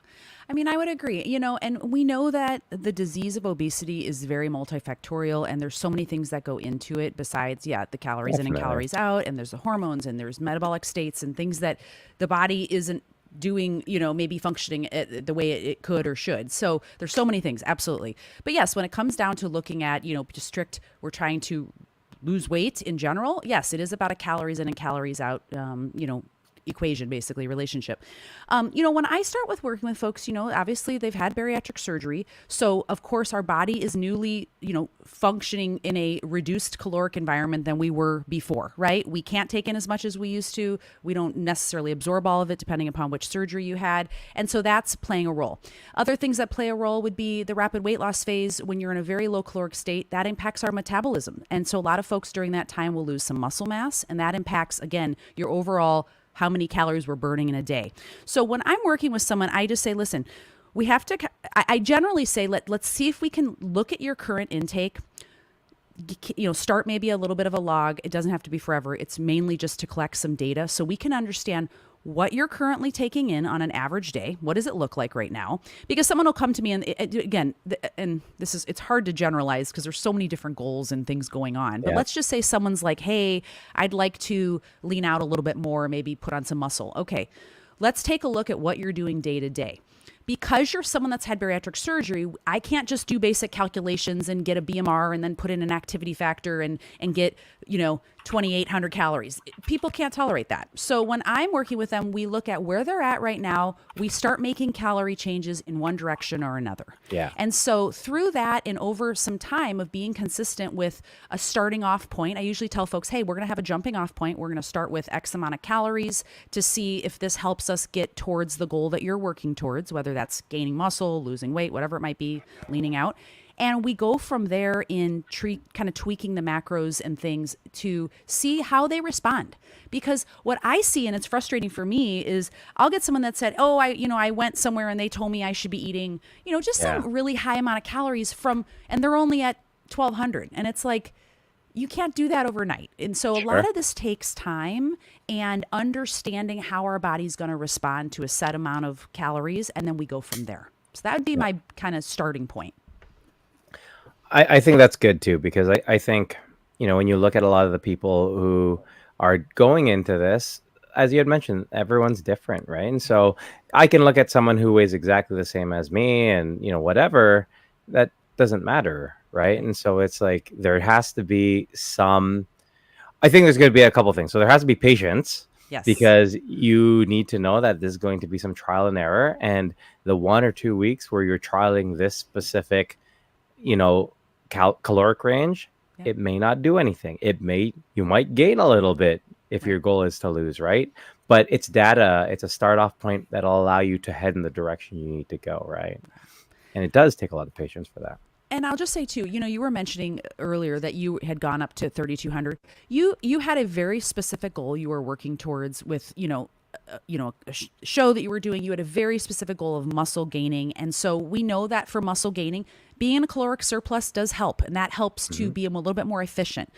I mean, I would agree, and we know that the disease of obesity is very multifactorial, and there's so many things that go into it besides, the calories in and Definitely. calories out, and there's the hormones and there's metabolic states and things that the body isn't doing, maybe functioning the way it could or should. So there's so many things, absolutely. But yes, when it comes down to looking at, just strict, we're trying to lose weight in general. Yes, it is about a calories in and calories out, equation, basically relationship. When I start with working with folks, obviously they've had bariatric surgery. So of course our body is newly, functioning in a reduced caloric environment than we were before, right? We can't take in as much as we used to. We don't necessarily absorb all of it depending upon which surgery you had. And so that's playing a role. Other things that play a role would be the rapid weight loss phase. When you're in a very low caloric state, that impacts our metabolism. And so a lot of folks during that time will lose some muscle mass, and that impacts, again, your overall how many calories we're burning in a day. So when I'm working with someone, I just say, listen, we have to, I generally say, let's see if we can look at your current intake, start maybe a little bit of a log. It doesn't have to be forever. It's mainly just to collect some data so we can understand what you're currently taking in on an average day. What does it look like right now? Because someone will come to me and again, and it's hard to generalize because there's so many different goals and things going on. But let's just say someone's like, hey, I'd like to lean out a little bit more, maybe put on some muscle. Okay, let's take a look at what you're doing day to day. Because you're someone that's had bariatric surgery, I can't just do basic calculations and get a BMR and then put in an activity factor and get, 2,800 calories. People can't tolerate that. So when I'm working with them, we look at where they're at right now. We start making calorie changes in one direction or another. Yeah. And so through that and over some time of being consistent with a starting off point, I usually tell folks, hey, we're going to have a jumping off point. We're going to start with X amount of calories to see if this helps us get towards the goal that you're working towards, whether that's gaining muscle, losing weight, whatever it might be, leaning out. And we go from there in kind of tweaking the macros and things to see how they respond. Because what I see, and it's frustrating for me, is I'll get someone that said, oh, I went somewhere and they told me I should be eating, just some really high amount of calories and they're only at 1,200. And it's like, you can't do that overnight. And so a lot of this takes time and understanding how our body's going to respond to a set amount of calories. And then we go from there. So that would be my kind of starting point. I think that's good too, because I think, when you look at a lot of the people who are going into this, as you had mentioned, everyone's different, right? And so I can look at someone who weighs exactly the same as me and, whatever, that doesn't matter, right? And so it's like there has to be some. I think there's going to be a couple things. So there has to be patience. Yes. Because you need to know that there's going to be some trial and error, and the 1 or 2 weeks where you're trialing this specific, caloric range, Yeah. it may not do anything. You might gain a little bit if your goal is to lose, right? But it's data. It's a start off point that'll allow you to head in the direction you need to go, right? And it does take a lot of patience for that. And I'll just say too, you were mentioning earlier that you had gone up to 3,200. You had a very specific goal you were working towards with, a show that you were doing. You had a very specific goal of muscle gaining. And so we know that for muscle gaining, being in a caloric surplus does help. And that helps to be a little bit more efficient.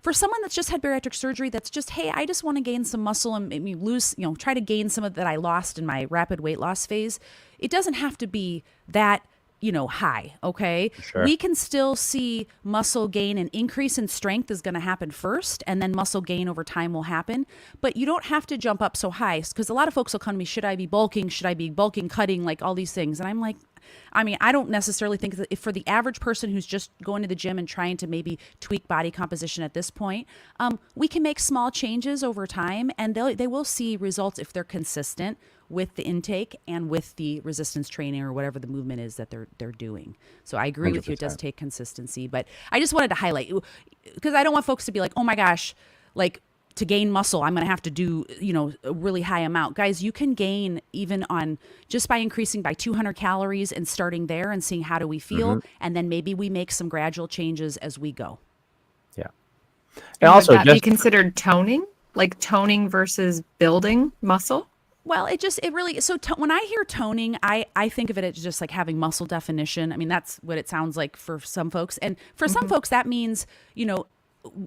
For someone that's just had bariatric surgery, that's just, hey, I just want to gain some muscle and maybe lose, try to gain some of that I lost in my rapid weight loss phase. It doesn't have to be that high. Okay. Sure. We can still see muscle gain, and increase in strength is going to happen first, and then muscle gain over time will happen. But you don't have to jump up so high, because a lot of folks will come to me, should I be bulking? Should I be bulking, cutting, like all these things? And I'm like, I don't necessarily think that if for the average person who's just going to the gym and trying to maybe tweak body composition at this point, we can make small changes over time, and they will see results if they're consistent with the intake and with the resistance training or whatever the movement is that they're doing. So I agree with you. It does 100%. take consistency, but I just wanted to highlight, because I don't want folks to be like, oh my gosh, like to gain muscle, I'm going to have to do, a really high amount. Guys, you can gain even on just by increasing by 200 calories and starting there and seeing how do we feel. And then maybe we make some gradual changes as we go. Yeah. And And also, would that be just considered toning? Like toning versus building muscle? Well, when I hear toning, I think of it as just like having muscle definition. I mean, that's what it sounds like for some folks. And for some folks, that means,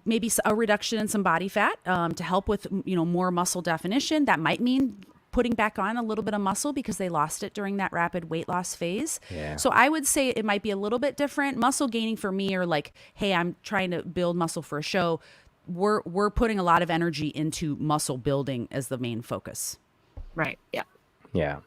maybe a reduction in some body fat to help with, more muscle definition. That might mean putting back on a little bit of muscle because they lost it during that rapid weight loss phase. Yeah. So I would say it might be a little bit different. Muscle gaining for me, or like, hey, I'm trying to build muscle for a show. We're putting a lot of energy into muscle building as the main focus. Right. Yeah. Yeah.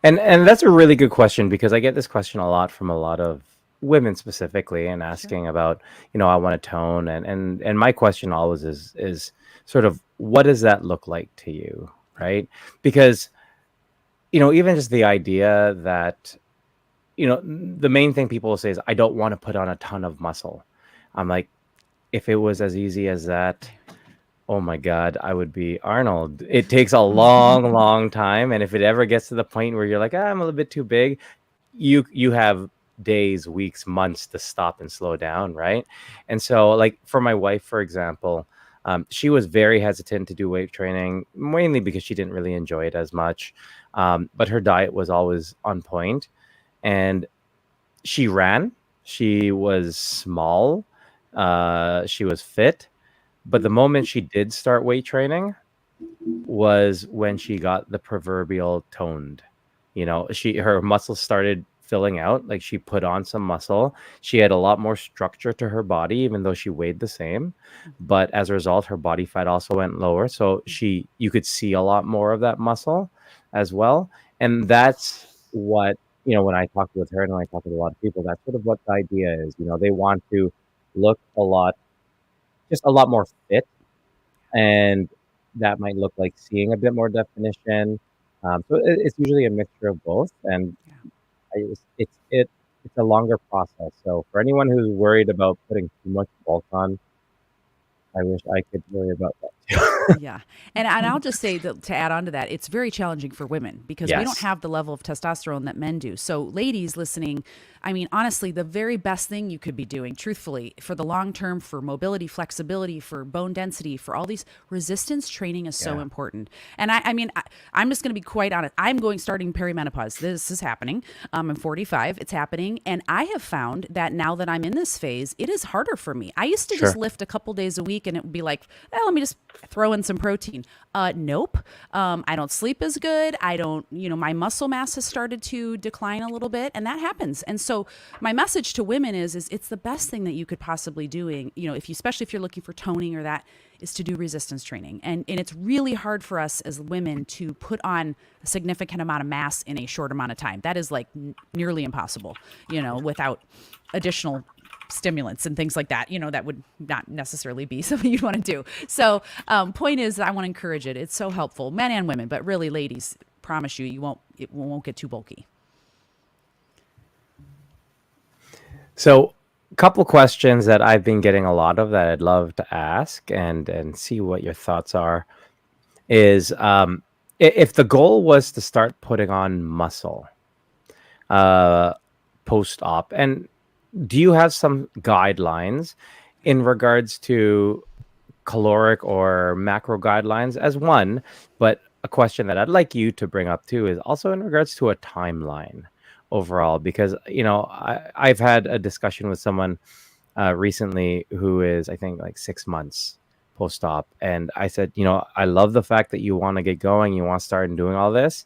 And that's a really good question, because I get this question a lot from a lot of women specifically, and asking about, I want to tone, and my question always is sort of, what does that look like to you? Right? Because, even just the idea that, the main thing people will say is, I don't want to put on a ton of muscle. I'm like, if it was as easy as that, oh my God, I would be Arnold. It takes a long, long time. And if it ever gets to the point where you're like, I'm a little bit too big, you have days, weeks, months to stop and slow down, right? And so, like, for my wife, for example, she was very hesitant to do weight training, mainly because she didn't really enjoy it as much. But her diet was always on point. And she ran. She was small. She was fit. But the moment she did start weight training was when she got the proverbial toned. Her muscles started filling out, like she put on some muscle. She had a lot more structure to her body, even though she weighed the same. But as a result, her body fat also went lower. So you could see a lot more of that muscle as well. And that's what, when I talk with her and when I talk with a lot of people, that's sort of what the idea is. They want to look just a lot more fit, and that might look like seeing a bit more definition. So it's usually a mixture of both, and it's a longer process. So for anyone who's worried about putting too much bulk on, I wish I could worry about that too. Yeah. And I'll just say that to add on to that, it's very challenging for women because we don't Yes. have the level of testosterone that men do. So ladies listening, I mean, honestly, the very best thing you could be doing, truthfully, for the long term, for mobility, flexibility, for bone density, for all these, resistance training is so Yeah. important. And I'm just going to be quite honest. Starting perimenopause. This is happening. I'm 45. It's happening. And I have found that now that I'm in this phase, it is harder for me. I used to just Sure. lift a couple days a week and it would be like, let me just throw in some protein. Nope. I don't sleep as good. I don't, my muscle mass has started to decline a little bit, and that happens. And so my message to women is it's the best thing that you could possibly doing, especially if you're looking for toning or that, is to do resistance training. And it's really hard for us as women to put on a significant amount of mass in a short amount of time. That is like nearly impossible, without additional stimulants and things like that, that would not necessarily be something you'd want to do. So point is, I want to encourage it. It's so helpful, men and women, but really ladies, promise you, it won't get too bulky. So a couple questions that I've been getting a lot of that I'd love to ask and see what your thoughts are is, if the goal was to start putting on muscle post-op, and do you have some guidelines in regards to caloric or macro guidelines as one, but a question that I'd like you to bring up too is also in regards to a timeline overall, because I've had a discussion with someone recently who is, I think, like 6 months post-op, and I said, I love the fact that you want to get going, you want to start and doing all this,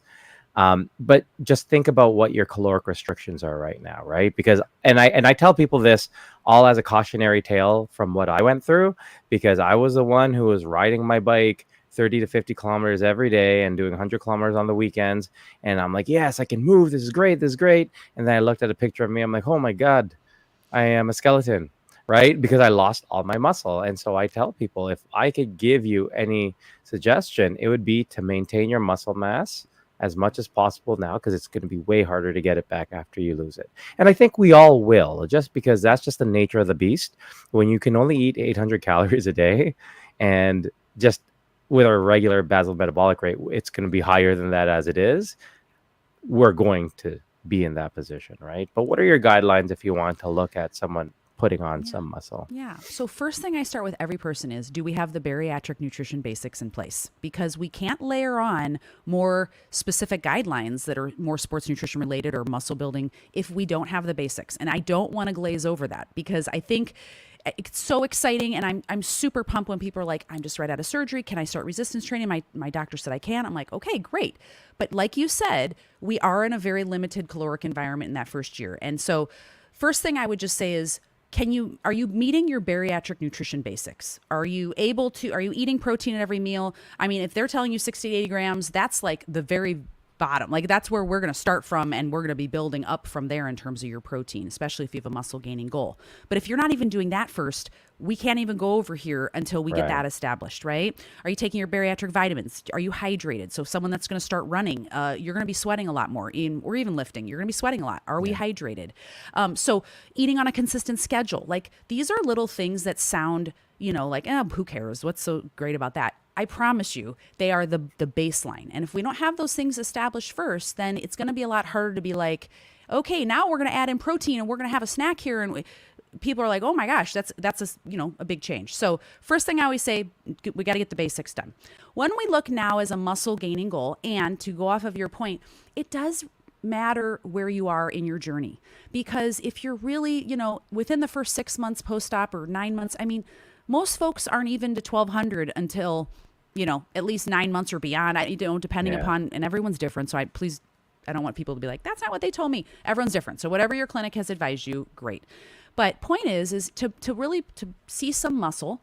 but just think about what your caloric restrictions are right now, right? Because and I tell people this all as a cautionary tale from what I went through, because I was the one who was riding my bike 30 to 50 kilometers every day and doing 100 kilometers on the weekends, and I'm like, yes, I can move, this is great, and then I looked at a picture of me, I'm like, oh my god, I am a skeleton, right? Because I lost all my muscle. And so I tell people, if I could give you any suggestion, it would be to maintain your muscle mass as much as possible now, because it's going to be way harder to get it back after you lose it. And I think we all will, just because that's just the nature of the beast. When you can only eat 800 calories a day, and just with our regular basal metabolic rate, it's going to be higher than that as it is, we're going to be in that position, right? But what are your guidelines if you want to look at someone putting on some muscle? Yeah. So first thing I start with every person is, do we have the bariatric nutrition basics in place? Because we can't layer on more specific guidelines that are more sports nutrition related or muscle building if we don't have the basics. And I don't want to glaze over that, because I think it's so exciting, and I'm super pumped when people are like, I'm just right out of surgery, can I start resistance training? My doctor said I can. I'm like, okay, great. But like you said, we are in a very limited caloric environment in that first year. And so first thing I would just say is, are you meeting your bariatric nutrition basics? Are you eating protein at every meal? I mean, if they're telling you 60 to 80 grams, that's like the very bottom. Like, that's where we're going to start from, and we're going to be building up from there in terms of your protein, especially if you have a muscle gaining goal. But if you're not even doing that first, we can't even go over here until we get that established, right? Are you taking your bariatric vitamins? Are you hydrated? So someone that's going to start running, you're going to be sweating a lot more, or even lifting, you're going to be sweating a lot. Are we hydrated? So eating on a consistent schedule. Like, these are little things that sound, like, who cares? What's so great about that? I promise you, they are the baseline. And if we don't have those things established first, then it's going to be a lot harder to be like, okay, now we're going to add in protein and we're going to have a snack here. And people are like, oh my gosh, that's a big change. So first thing I always say, we got to get the basics done. When we look now as a muscle gaining goal, and to go off of your point, it does matter where you are in your journey. Because if you're really, within the first 6 months post-op or 9 months, I mean, most folks aren't even to 1200 until at least 9 months or beyond, depending upon, and everyone's different. So I don't want people to be like, that's not what they told me. Everyone's different. So whatever your clinic has advised you, great. But point is to really see some muscle.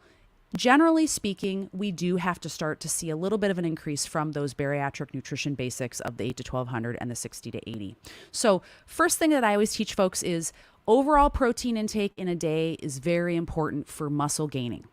Generally speaking, we do have to start to see a little bit of an increase from those bariatric nutrition basics of the 8 to 1200 and the 60 to 80. So first thing that I always teach folks is overall protein intake in a day is very important for muscle gaining.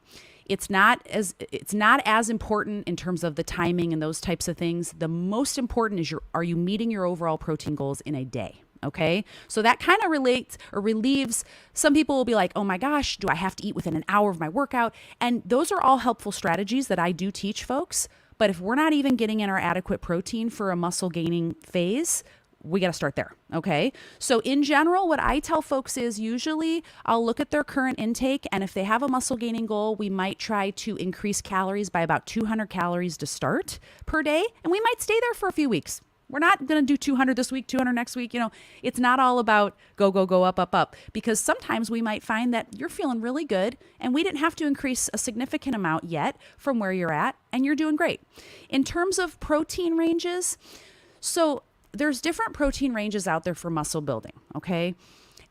It's not as important in terms of the timing and those types of things. The most important is are you meeting your overall protein goals in a day? Okay. So that kind of relates or relieves. Some people will be like, oh my gosh, do I have to eat within an hour of my workout? And those are all helpful strategies that I do teach folks. But if we're not even getting in our adequate protein for a muscle gaining phase, we got to start there. Okay. So in general, what I tell folks is usually I'll look at their current intake, and if they have a muscle gaining goal, we might try to increase calories by about 200 calories to start per day. And we might stay there for a few weeks. We're not going to do 200 this week, 200 next week. It's not all about go, up, because sometimes we might find that you're feeling really good and we didn't have to increase a significant amount yet from where you're at, and you're doing great. In terms of protein ranges, so there's different protein ranges out there for muscle building, okay?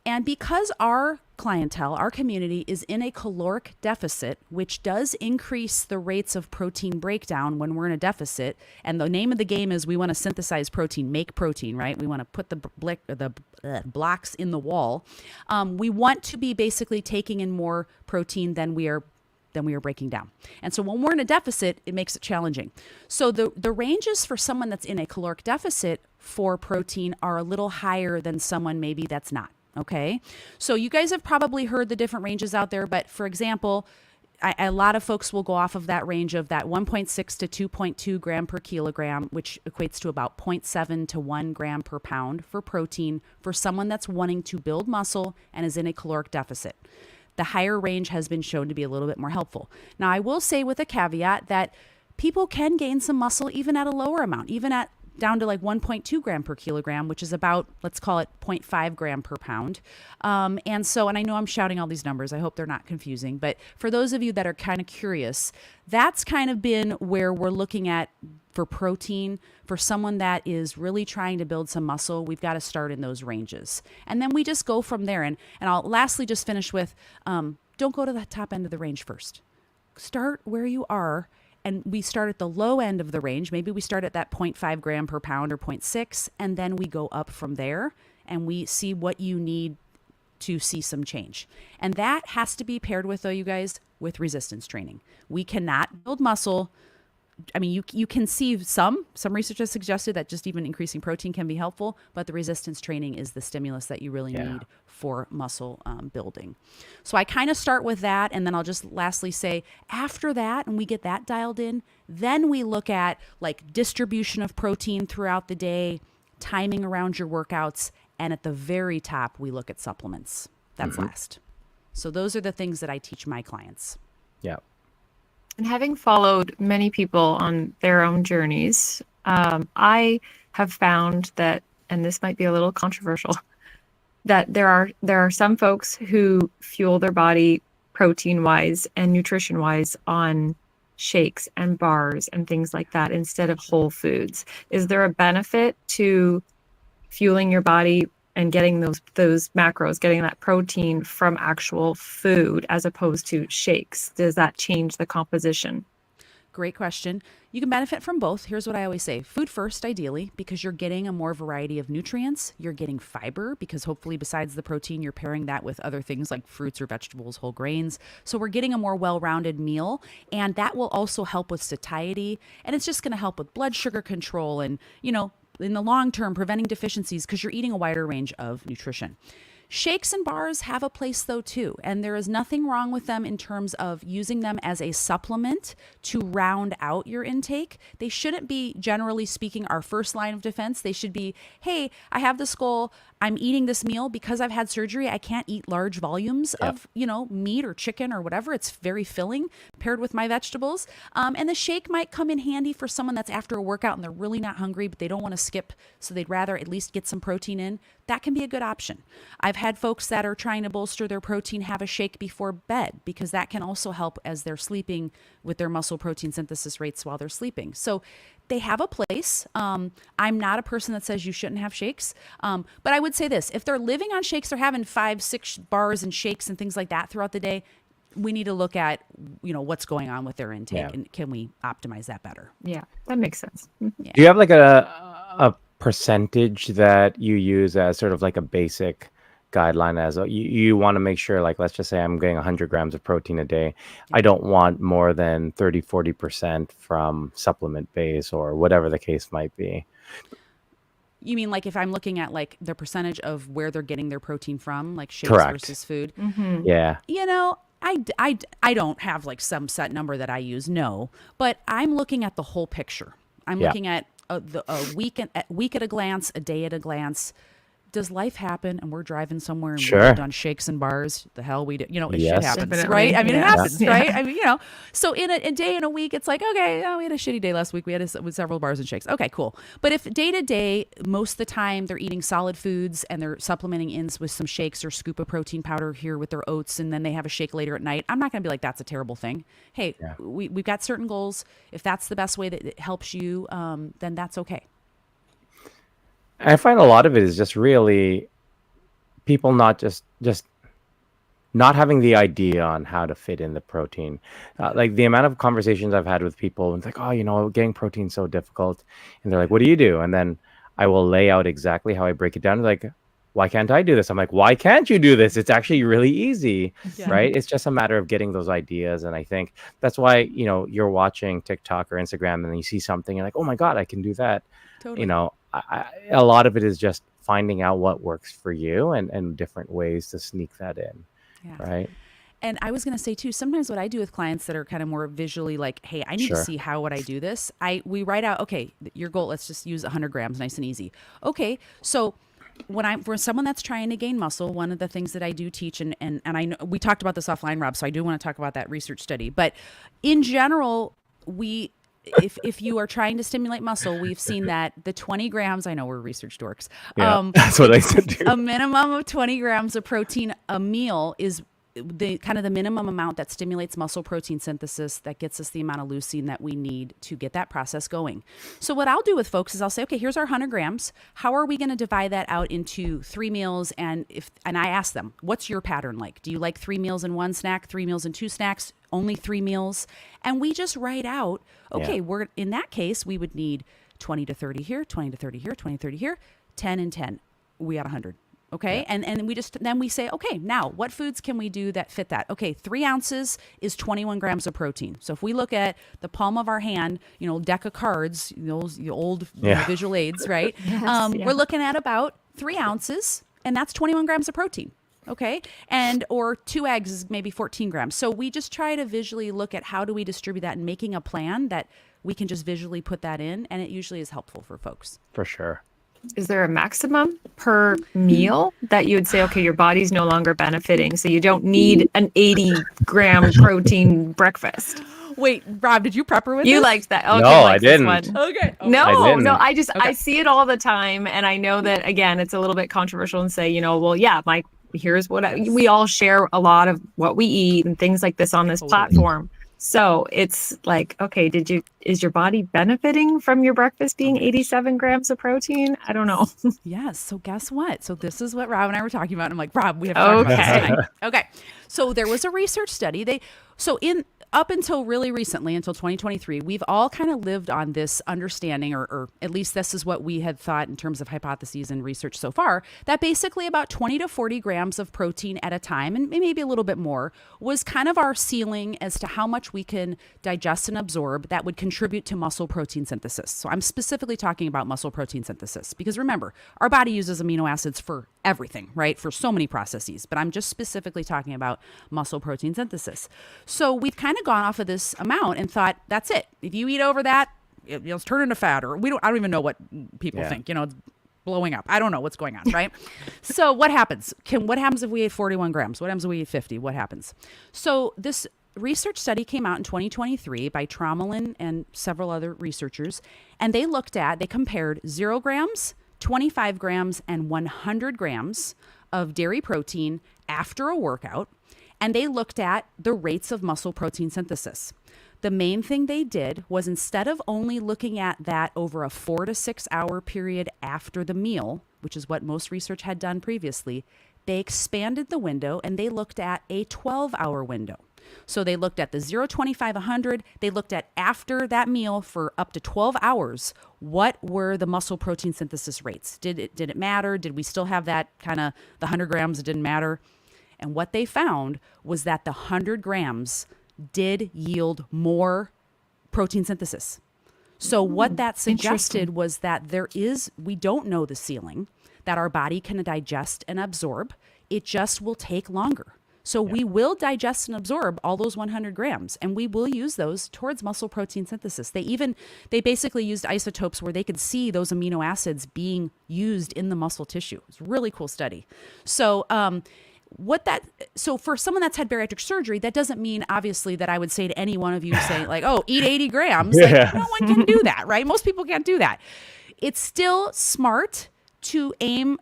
And because our clientele, our community is in a caloric deficit, which does increase the rates of protein breakdown when we're in a deficit. And the name of the game is we want to synthesize protein, make protein, right? We want to put the blocks in the wall. We want to be basically taking in more protein than we are breaking down. And so when we're in a deficit, it makes it challenging. So the ranges for someone that's in a caloric deficit for protein are a little higher than someone maybe that's not. Okay. So you guys have probably heard the different ranges out there, but for example, a lot of folks will go off of that range of that 1.6 to 2.2 gram per kilogram, which equates to about 0.7 to 1 gram per pound for protein for someone that's wanting to build muscle and is in a caloric deficit. The higher range has been shown to be a little bit more helpful. Now, I will say with a caveat that people can gain some muscle even at a lower amount, even at down to like 1.2 gram per kilogram, which is about, let's call it 0.5 gram per pound. And I know I'm shouting all these numbers. I hope they're not confusing. But for those of you that are kind of curious, that's kind of been where we're looking at for protein. For someone that is really trying to build some muscle, we've got to start in those ranges. And then we just go from there. And I'll lastly just finish with, don't go to the top end of the range first. Start where you are. And we start at the low end of the range. Maybe we start at that 0.5 gram per pound or 0.6, and then we go up from there and we see what you need to see some change. And that has to be paired with, though, you guys, with resistance training. We cannot build muscle. I mean, you can see some research has suggested that just even increasing protein can be helpful, but the resistance training is the stimulus that you really need for muscle building. So I kind of start with that, and then I'll just lastly say after that, and we get that dialed in, then we look at like distribution of protein throughout the day, timing around your workouts, and at the very top, we look at supplements. That's last. So those are the things that I teach my clients. Yeah. And having followed many people on their own journeys, I have found that, and this might be a little controversial, that there are some folks who fuel their body protein-wise and nutrition-wise on shakes and bars and things like that instead of whole foods. Is there a benefit to fueling your body and getting those macros, getting that protein from actual food as opposed to shakes? Does that change the composition? Great question. You can benefit from both. Here's what I always say. Food first, ideally, because you're getting a more variety of nutrients. You're getting fiber because hopefully besides the protein, you're pairing that with other things like fruits or vegetables, whole grains. So we're getting a more well-rounded meal, and that will also help with satiety. And it's just going to help with blood sugar control and, in the long term, preventing deficiencies because you're eating a wider range of nutrition. Shakes and bars have a place though too, and there is nothing wrong with them in terms of using them as a supplement to round out your intake. They shouldn't be, generally speaking, our first line of defense. They should be, hey, I have this goal. I'm eating this meal because I've had surgery. I can't eat large volumes of, meat or chicken or whatever. It's very filling paired with my vegetables. And the shake might come in handy for someone that's after a workout and they're really not hungry, but they don't want to skip. So they'd rather at least get some protein in. That can be a good option. I've had folks that are trying to bolster their protein have a shake before bed because that can also help as they're sleeping with their muscle protein synthesis rates while they're sleeping. So they have a place. I'm not a person that says you shouldn't have shakes. But I would say this, if they're living on shakes, they're having 5-6 bars and shakes and things like that throughout the day, we need to look at, what's going on with their intake and can we optimize that better? Yeah, that makes sense. Do you have like a percentage that you use as sort of like a basic guideline as you want to make sure, like, let's just say I'm getting 100 grams of protein a day. I don't want more than 30-40% from supplement base or whatever the case might be. You mean like if I'm looking at like the percentage of where they're getting their protein from, like shakes Correct. versus food? Mm-hmm. Yeah. I don't have like some set number that I use, no, but I'm looking at the whole picture. I'm looking at a week at a glance, a day at a glance. Does life happen and we're driving somewhere and we've done shakes and bars? The hell we do, shit happens, Definitely. right? I mean, it happens, Yeah. right? I mean, so in a day and a week, it's like, okay, we had a shitty day last week. We had with several bars and shakes. Okay, cool. But if day to day, most of the time they're eating solid foods and they're supplementing in with some shakes or scoop of protein powder here with their oats, and then they have a shake later at night, I'm not going to be like, that's a terrible thing. Hey, we've got certain goals. If that's the best way that it helps you, then that's okay. I find a lot of it is just really people not just not having the idea on how to fit in the protein. Like the amount of conversations I've had with people, it's like, oh, getting protein so difficult. And they're like, what do you do? And then I will lay out exactly how I break it down. Like, why can't I do this? I'm like, why can't you do this? It's actually really easy, right? It's just a matter of getting those ideas. And I think that's why, you're watching TikTok or Instagram and then you see something and like, oh my God, I can do that. Totally. A lot of it is just finding out what works for you and different ways to sneak that in. Yeah. Right. And I was going to say too, sometimes what I do with clients that are kind of more visually like, hey, I need to see how would I do this. We write out, okay, your goal, let's just use 100 grams, nice and easy. Okay. So for someone that's trying to gain muscle, one of the things that I do teach, and I know we talked about this offline, Rob, so I do want to talk about that research study, but in general, if you are trying to stimulate muscle, we've seen that the 20 grams, I know we're research dorks. That's what I said too. A minimum of 20 grams of protein a meal is the kind of the minimum amount that stimulates muscle protein synthesis, that gets us the amount of leucine that we need to get that process going. So what I'll do with folks is I'll say, okay, here's our 100 grams. How are we going to divide that out into 3 meals? And I ask them, what's your pattern like? Do you like 3 meals and 1 snack, 3 meals and 2 snacks, only 3 meals? And we just write out, okay, we're in that case, we would need 20 to 30 here, 20 to 30 here, 20 to 30 here, 10 and 10. We got 100. Okay. Yeah. And we say, okay, now what foods can we do that fit that? Okay. 3 ounces is 21 grams of protein. So if we look at the palm of our hand, deck of cards, those the old visual aids, right? We're looking at about 3 ounces, and that's 21 grams of protein. Okay. Or 2 eggs is maybe 14 grams. So we just try to visually look at how do we distribute that and making a plan that we can just visually put that in. And it usually is helpful for folks. For sure. Is there a maximum per meal that you would say, okay, your body's no longer benefiting, so you don't need an 80-gram protein breakfast? Wait, Rob, did you prep her with You this? liked that. Okay, No, I didn't. Okay. No, I see it all the time. And I know that, again, it's a little bit controversial and say, here's what we all share a lot of what we eat and things like this on this platform. So it's like, okay, is your body benefiting from your breakfast being 87 grams of protein? I don't know. Yes. So guess what? So this is what Rob and I were talking about. I'm like, Rob, we have to talk about this tonight. Okay. So there was a research study. Up until really recently, until 2023, we've all kind of lived on this understanding, or at least this is what we had thought in terms of hypotheses and research so far, that basically about 20 to 40 grams of protein at a time, and maybe a little bit more, was kind of our ceiling as to how much we can digest and absorb that would contribute to muscle protein synthesis. So I'm specifically talking about muscle protein synthesis, because remember, our body uses amino acids for everything, right? For so many processes, but I'm just specifically talking about muscle protein synthesis. So we've kind of gone off of this amount and thought, that's it. If you eat over that, it's turning into fat, or I don't even know what people think, it's blowing up. I don't know what's going on, right? So what happens? What happens if we ate 41 grams? What happens if we eat 50? What happens? So this research study came out in 2023 by Tromelin and several other researchers, and they compared 0 grams, 25 grams, and 100 grams of dairy protein after a workout, and they looked at the rates of muscle protein synthesis. The main thing they did was, instead of only looking at that over a 4 to 6 hour period after the meal, which is what most research had done previously, they expanded the window and they looked at a 12-hour window. So they looked at the 0, 25, 100. They looked at after that meal for up to 12 hours, what were the muscle protein synthesis rates? Did it matter? Did we still have that kind of the 100 grams? It didn't matter. And what they found was that the 100 grams did yield more protein synthesis. So what that suggested was that we don't know the ceiling that our body can digest and absorb. It just will take longer. So we will digest and absorb all those 100 grams, and we will use those towards muscle protein synthesis. They basically used isotopes where they could see those amino acids being used in the muscle tissue. It's a really cool study. So so for someone that's had bariatric surgery, that doesn't mean obviously that I would say to any one of you saying like, oh, eat 80 grams. Like, no one can do that, right? Most people can't do that. It's still smart to aim,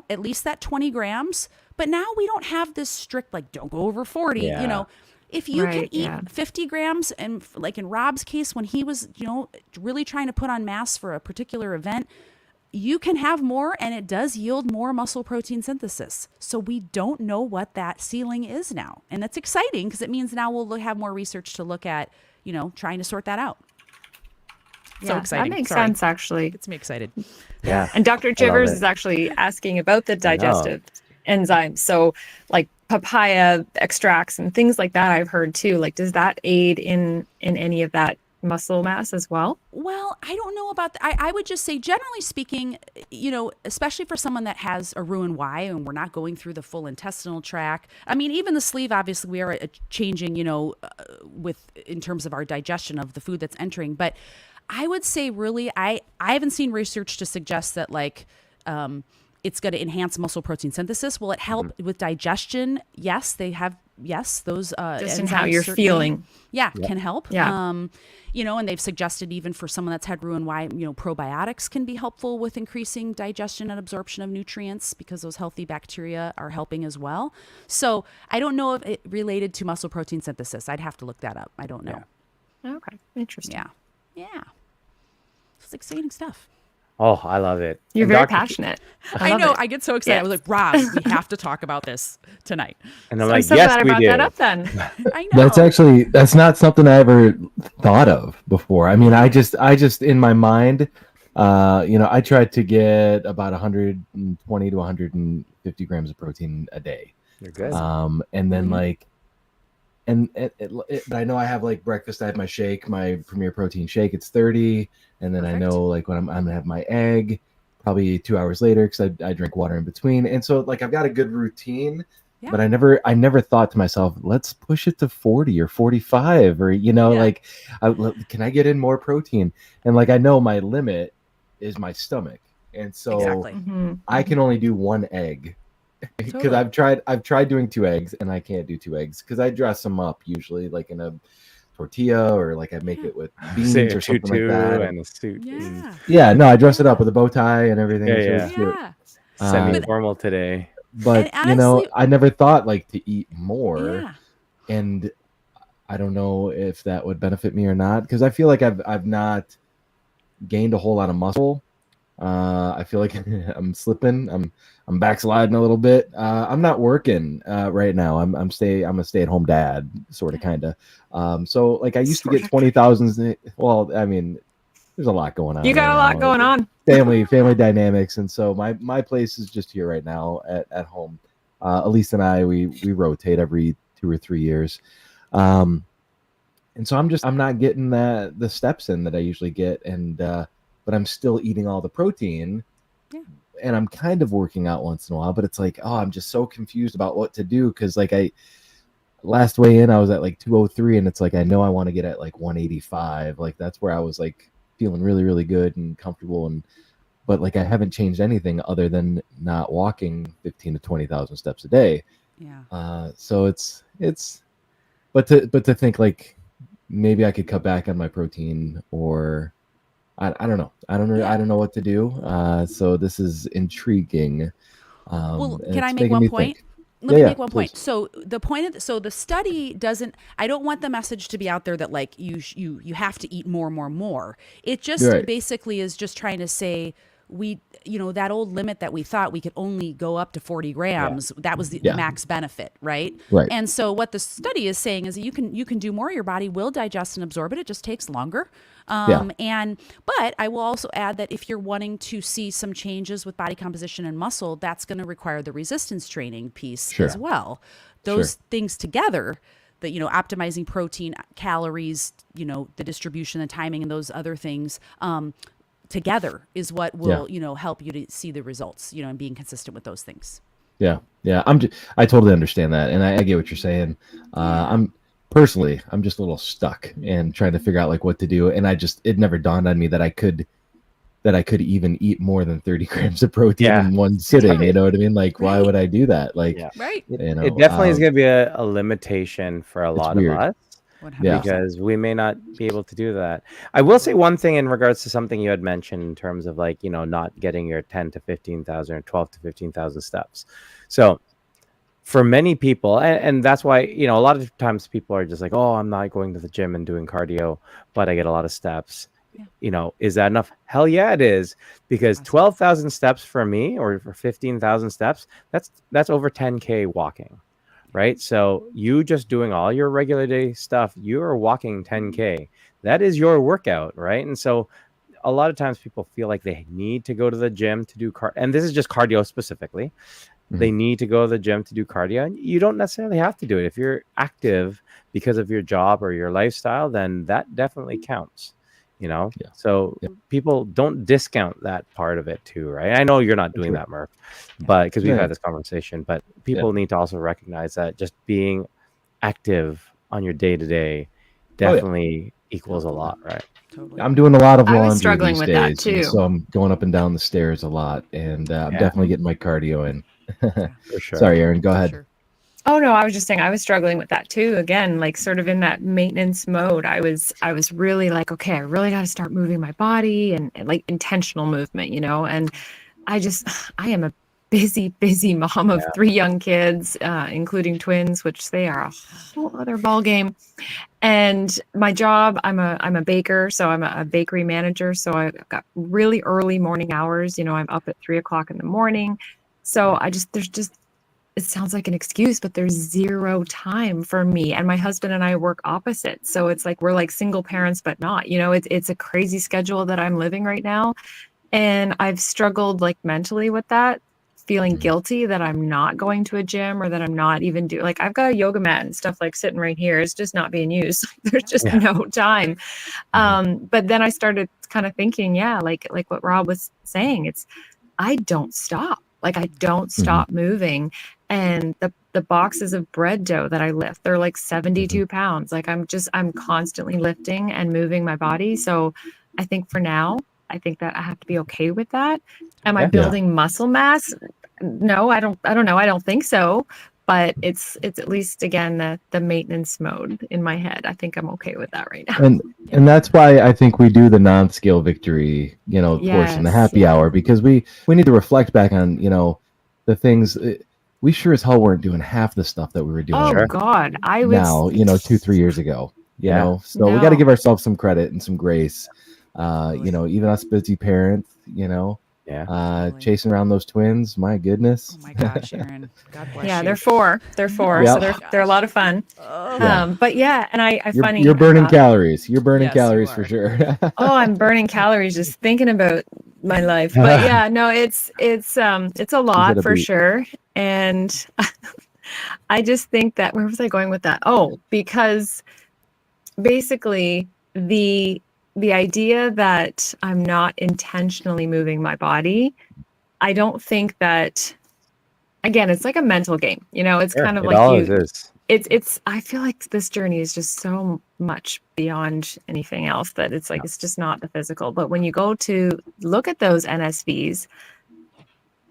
at least that 20 grams. But now we don't have this strict, like, don't go over 40, if you can eat 50 grams, and like in Rob's case, when he was, really trying to put on mass for a particular event, you can have more, and it does yield more muscle protein synthesis. So we don't know what that ceiling is now. And that's exciting because it means now we'll have more research to look at, trying to sort that out. So exciting. That makes Sorry. sense, actually. Gets me excited. Yeah. And Dr. Chivers is actually asking about the digestive enzymes. So like papaya extracts and things like that, I've heard too. Like, does that aid in any of that muscle mass as well? Well, I don't know about that. I would just say, generally speaking, especially for someone that has a Roux-en-Y and we're not going through the full intestinal tract. I mean, even the sleeve, obviously, we are changing, in terms of our digestion of the food that's entering. But I would say, really, I haven't seen research to suggest that it's going to enhance muscle protein synthesis. Will it help with digestion? Yes, they have. Yes, those just in how you're feeling. Yeah, can help. Yeah. And they've suggested even for someone that's had Roux-en-Y, probiotics can be helpful with increasing digestion and absorption of nutrients because those healthy bacteria are helping as well. So I don't know if it related to muscle protein synthesis. I'd have to look that up. I don't know. Yeah. Okay, interesting. Yeah. It's exciting stuff. Oh, I love it. You're very passionate. I know. It. I get so excited. I was like, Rob, we have to talk about this tonight. And I'm So like, I'm so yes, glad I we brought do. that up then. I know. That's not something I ever thought of before. I mean, I just in my mind, I tried to get about 120 to 150 grams of protein a day. You're good. And then but I know I have like breakfast. I have my shake, my Premier Protein shake. It's 30, and then Perfect. I know like when I'm gonna have my egg, probably 2 hours later because I drink water in between. And so like I've got a good routine, but I never thought to myself, let's push it to 40 or 45, or like, can I get in more protein? And like I know my limit is my stomach, and so Exactly. I can only do one egg. Because I've tried doing 2 eggs and I can't do 2 eggs because I dress them up usually like in a tortilla or like I make it with beans or something like that. And a suit. Yeah, no, I dress it up with a bow tie and everything. Yeah. Semi-formal today. But honestly, I never thought like to eat more, Yeah. and I don't know if that would benefit me or not because I feel like I've not gained a whole lot of muscle. I feel like I'm slipping. I'm backsliding a little bit. I'm not working right now. I'm a stay-at-home dad, sort of, kind of. So like I used to get 20,000. Well, I mean, there's a lot going on. You got a lot going on. Family dynamics, and so my place is just here right now at home. Elise and I we rotate every 2 or 3 years, and so I'm not getting the steps in that I usually get, and but I'm still eating all the protein. Yeah. And I'm kind of working out once in a while, but it's like, I'm just so confused about what to do because like last weigh in I was at like 203, and it's like I know I want to get at like 185. Like that's where I was like feeling really, really good and comfortable, but like I haven't changed anything other than not walking 15 to 20,000 steps a day. Yeah. So it's but to think like maybe I could cut back on my protein, or I don't know. I don't know what to do. So this is intriguing. Well, and can I it's make making one me point? think. Let me make one please. point. So the study doesn't. I don't want the message to be out there that like you have to eat more. It just basically is just trying to say that old limit that we thought we could only go up to 40 grams. That was the max benefit, right? Right. And so what the study is saying is that you can do more. Your body will digest and absorb it. It just takes longer. But I will also add that if you're wanting to see some changes with body composition and muscle, that's going to require the resistance training piece as well. Those things together, that optimizing protein, calories, the distribution, the timing, and those other things together is what will help you to see the results, and being consistent with those things. Yeah. I totally understand that, and I get what you're saying. I'm just a little stuck and trying to figure out like what to do, and it never dawned on me that I could even eat more than 30 grams of protein in one sitting. You know what I mean? Like, why would I do that? Like, it definitely is going to be a limitation for a lot of us. Because we may not be able to do that. I will say one thing in regards to something you had mentioned in terms of like, not getting your 10 to 15,000 or 12 to 15,000 steps. So for many people, and that's why, a lot of times people are just like, oh, I'm not going to the gym and doing cardio, but I get a lot of steps. is that enough? Hell yeah, it is. Because 12,000 steps for me, or for 15,000 steps, that's over 10K walking, right? So you just doing all your regular day stuff, you are walking 10K. That is your workout, right? And so a lot of times people feel like they need to go to the gym to do and this is just cardio specifically. They need to go to the gym to do cardio, and you don't necessarily have to do it. If you're active because of your job or your lifestyle, then that definitely counts, So people don't discount that part of it too, right? I know you're not doing that, Murph, but because we've had this conversation, but people need to also recognize that just being active on your day to day definitely equals a lot, right? Totally. I'm doing a lot of I was laundry struggling these with that days, and too. so I'm going up and down the stairs a lot, and I'm definitely getting my cardio in. For sure. Sorry, Aaron, go ahead. Sure. Oh no, I was just saying I was struggling with that too. Again, like sort of in that maintenance mode. I was really like, okay, I really got to start moving my body and like intentional movement, And I am a busy mom of 3 young kids, including twins, which they are a whole other ball game. And my job, I'm a baker, so I'm a bakery manager. So I've got really early morning hours. I'm up at 3:00 in the morning. So it sounds like an excuse, but there's zero time for me. And my husband and I work opposite. So it's like we're like single parents, but not. It's a crazy schedule that I'm living right now. And I've struggled like mentally with that, feeling guilty that I'm not going to a gym or that I'm not even like I've got a yoga mat and stuff like sitting right here. It's just not being used. There's just no time. But then I started kind of thinking, like what Rob was saying, I don't stop. Like I don't stop moving. And the boxes of bread dough that I lift, they're like 72 pounds. Like I'm constantly lifting and moving my body. So I think for now, I think that I have to be okay with that. Am I building muscle mass? No, I don't know. I don't think so. But it's at least again the maintenance mode in my head. I think I'm okay with that right now. And that's why I think we do the non-scale victory, portion, the happy hour, because we need to reflect back on, the things we sure as hell weren't doing half the stuff that we were doing. Oh God, I was now, 2-3 years ago. So we got to give ourselves some credit and some grace. Even us busy parents, chasing around those twins. My goodness. Oh my gosh, Aaron. God bless you. Yeah, they're 4. They're 4, so they're a lot of fun. But and I funny. You're burning calories. You're burning calories for sure. I'm burning calories just thinking about my life. But no, it's a lot for sure. And I just think that where was I going with that? Oh, because basically the idea that I'm not intentionally moving my body, I don't think that, again, it's like a mental game, it's kind of like it's I feel like this journey is just so much beyond anything else that it's like, it's just not the physical. But when you go to look at those NSVs,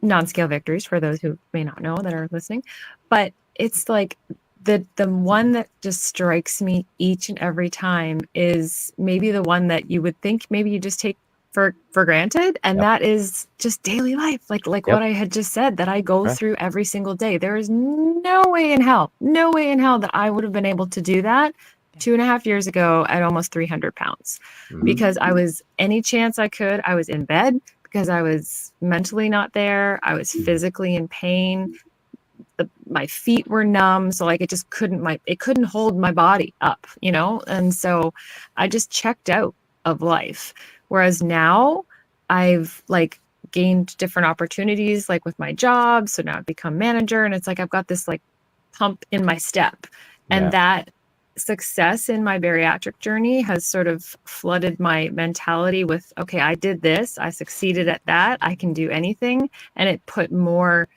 non-scale victories, for those who may not know that are listening, but it's like the one that just strikes me each and every time is maybe the one that you would think maybe you just take for granted, and that is just daily life, like what I had just said, that I go through every single day. There is no way in hell that I would have been able to do that 2.5 years ago at almost 300 pounds, because I was, any chance I could, I was in bed because I was mentally not there. I was physically in pain. My feet were numb. So like, it just couldn't hold my body up, And so I just checked out of life. Whereas now I've like gained different opportunities, like with my job. So now I've become manager, and it's like, I've got this like pump in my step, and that success in my bariatric journey has sort of flooded my mentality with, okay, I did this, I succeeded at that, I can do anything. And it put more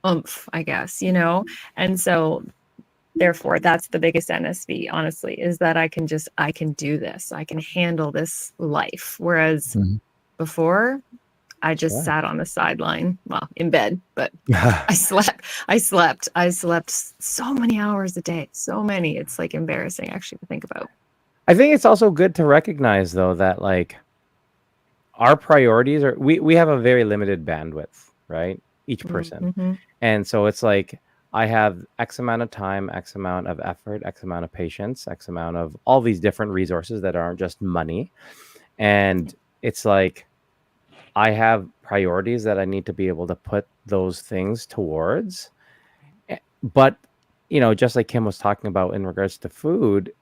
oomph, I guess, and so therefore that's the biggest NSV, honestly, is that I can do this, I can handle this life. Whereas before I just sat on the sideline, well, in bed, but I slept so many hours a day, so many. It's like embarrassing actually to think about. I think it's also good to recognize though that like our priorities are, we have a very limited bandwidth, right? Each person. And so it's like, I have X amount of time, X amount of effort, X amount of patience, X amount of all these different resources that aren't just money. And it's like I have priorities that I need to be able to put those things towards. But, just like Kim was talking about in regards to food,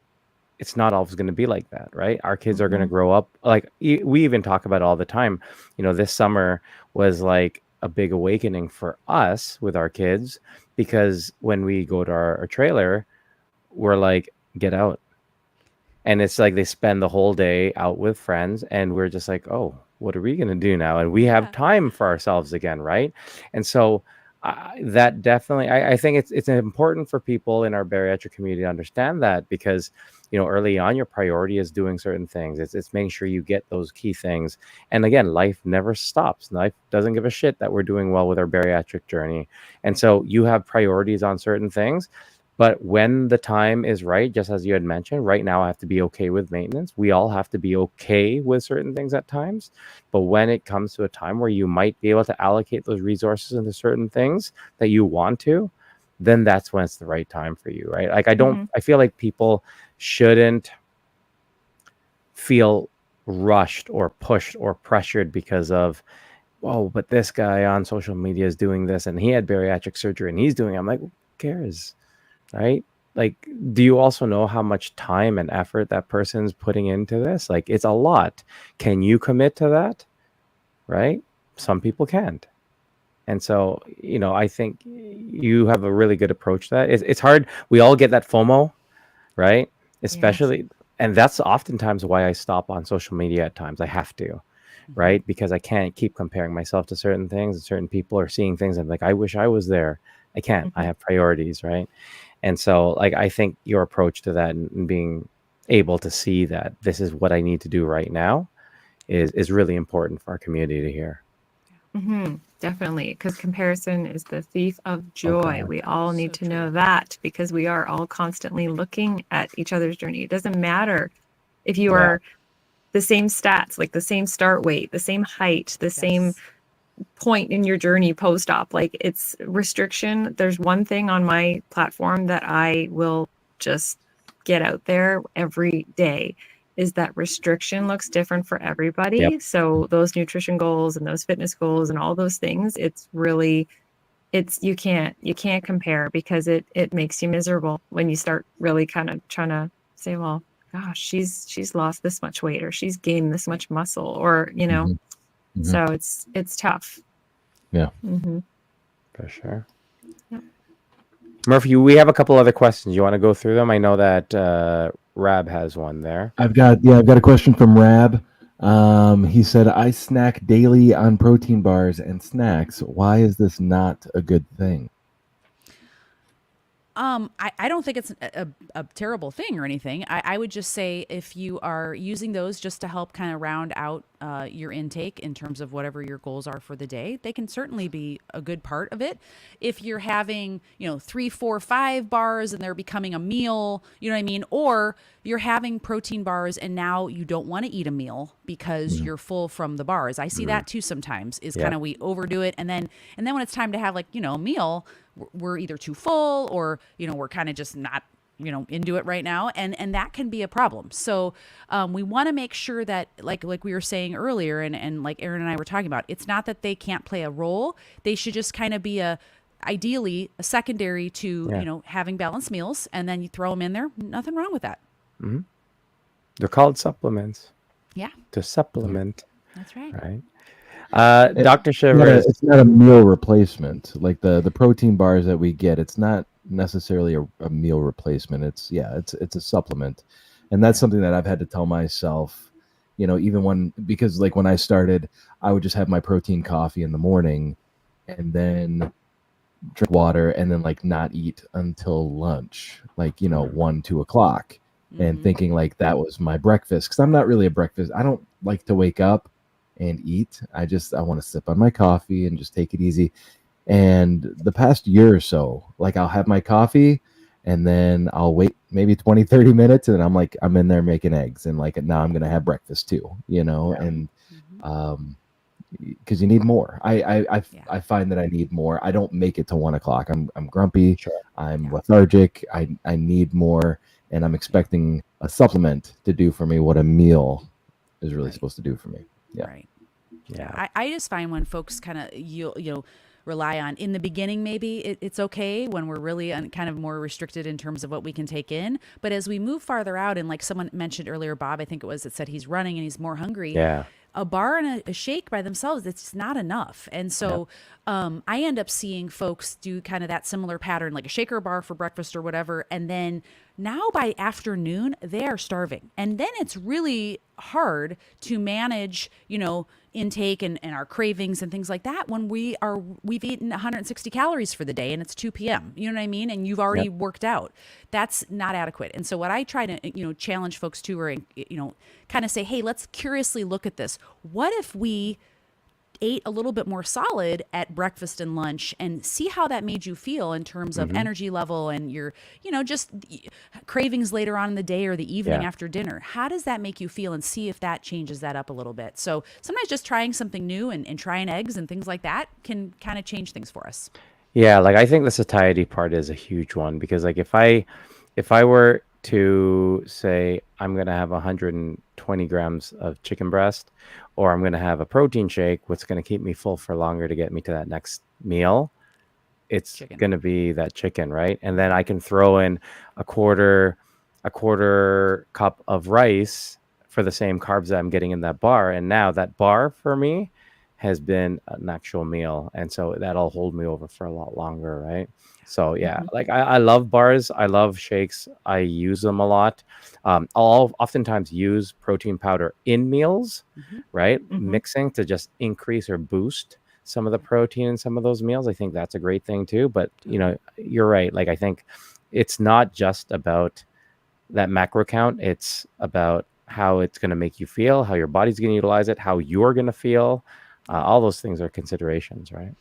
it's not always going to be like that, right? Our kids are going to grow up like we even talk about it all the time. This summer was like a big awakening for us with our kids, because when we go to our trailer, we're like, get out. And it's like they spend the whole day out with friends, and we're just like, oh, what are we going to do now? And we have time for ourselves again, right? And so that definitely, I think it's important for people in our bariatric community to understand that, because early on, your priority is doing certain things. It's making sure you get those key things. And again, life never stops. Life doesn't give a shit that we're doing well with our bariatric journey. And so you have priorities on certain things. But when the time is right, just as you had mentioned, right now I have to be okay with maintenance. We all have to be okay with certain things at times. But when it comes to a time where you might be able to allocate those resources into certain things that you want to, then that's when it's the right time for you, right? Like I feel like people shouldn't feel rushed or pushed or pressured because of, oh, but this guy on social media is doing this and he had bariatric surgery and he's doing it. I'm like, who cares? Right? Like, do you also know how much time and effort that person's putting into this? Like, it's a lot. Can you commit to that? Right? Some people can't. And so, I think you have a really good approach to that. It's hard. We all get that FOMO, right? Especially, and that's oftentimes why I stop on social media at times. I have to, right? Because I can't keep comparing myself to certain things, and certain people are seeing things. I'm like, I wish I was there. I can't. I have priorities, right? And so, like, I think your approach to that and being able to see that this is what I need to do right now is really important for our community to hear. Definitely, because comparison is the thief of joy. We all need to know that, because we are all constantly looking at each other's journey. It doesn't matter if you are the same stats, like the same start weight, the same height, the same point in your journey post-op. Like, it's restriction. There's one thing on my platform that I will just get out there every day, is that restriction looks different for everybody. So those nutrition goals and those fitness goals and all those things, it's really, you can't compare, because it makes you miserable when you start really kind of trying to say, well, gosh, she's lost this much weight, or she's gained this much muscle, or so it's tough. For sure. Murphy, we have a couple other questions. You want to go through them? I know that Rab has one there. I've got a question from Rab. He said, I snack daily on protein bars and snacks. Why is this not a good thing? I don't think it's a terrible thing or anything. I would just say, if you are using those just to help kind of round out your intake in terms of whatever your goals are for the day, they can certainly be a good part of it. If you're having, 3, 4, 5 bars and they're becoming a meal, you know what I mean? Or you're having protein bars and now you don't want to eat a meal because you're full from the bars. I see that too sometimes, is kind of, we overdo it. And then when it's time to have, like, a meal, we're either too full, or, we're kind of just not, into it right now. And that can be a problem. So we want to make sure that, like we were saying earlier, and like Aaron and I were talking about, it's not that they can't play a role. They should just kind of be ideally a secondary to, having balanced meals, and then you throw them in there. Nothing wrong with that. They're called supplements. Yeah. To supplement. That's right. Right. Dr. Shivers. It's not a meal replacement. Like the protein bars that we get, it's not necessarily a meal replacement. It's a supplement. And that's something that I've had to tell myself, even because like when I started, I would just have my protein coffee in the morning and then drink water and then like not eat until lunch, like, 1, 2 o'clock, and thinking like that was my breakfast. Cause I'm not really a breakfast. I don't like to wake up and eat. I want to sip on my coffee and just take it easy. And the past year or so, like, I'll have my coffee and then I'll wait maybe 20, 30 minutes. And I'm in there making eggs, and like, now I'm going to have breakfast too, and, cause you need more. I find that I need more. I don't make it to 1 o'clock. I'm grumpy. I'm lethargic. I need more. And I'm expecting a supplement to do for me what a meal is really Right. supposed to do for me. Yeah. Right. Yeah. I just find when folks kind of you know rely on in the beginning, maybe it's okay when we're really kind of more restricted in terms of what we can take in. But as we move farther out, and like someone mentioned earlier, Bob, I think it was, that said he's running and he's more hungry. Yeah. A bar and a shake by themselves, it's not enough. And so I end up seeing folks do kind of that similar pattern, like a shake or a bar for breakfast or whatever. And then now by afternoon, they are starving. And then it's really hard to manage, intake and our cravings and things like that when we've eaten 160 calories for the day and it's 2 p.m. You know what I mean? And you've already worked out. That's not adequate. And so what I try to, challenge folks to, or, kind of say, hey, let's curiously look at this. What if we ate a little bit more solid at breakfast and lunch and see how that made you feel in terms of energy level and your, just cravings later on in the day or the evening after dinner. How does that make you feel, and see if that changes that up a little bit. So sometimes just trying something new and trying eggs and things like that can kind of change things for us. Yeah, like I think the satiety part is a huge one, because like if I were to say I'm going to have 120 grams of chicken breast, or I'm going to have a protein shake, what's going to keep me full for longer to get me to that next meal, it's going to be that chicken, right? And then I can throw in a quarter cup of rice for the same carbs that I'm getting in that bar. And now that bar for me has been an actual meal. And so that'll hold me over for a lot longer, right? So yeah, like I love bars. I love shakes. I use them a lot. I'll oftentimes use protein powder in meals, right? Mixing to just increase or boost some of the protein in some of those meals. I think that's a great thing too. But you're right. Like I think it's not just about that macro count. It's about how it's going to make you feel, how your body's going to utilize it, how you're going to feel. All those things are considerations, right?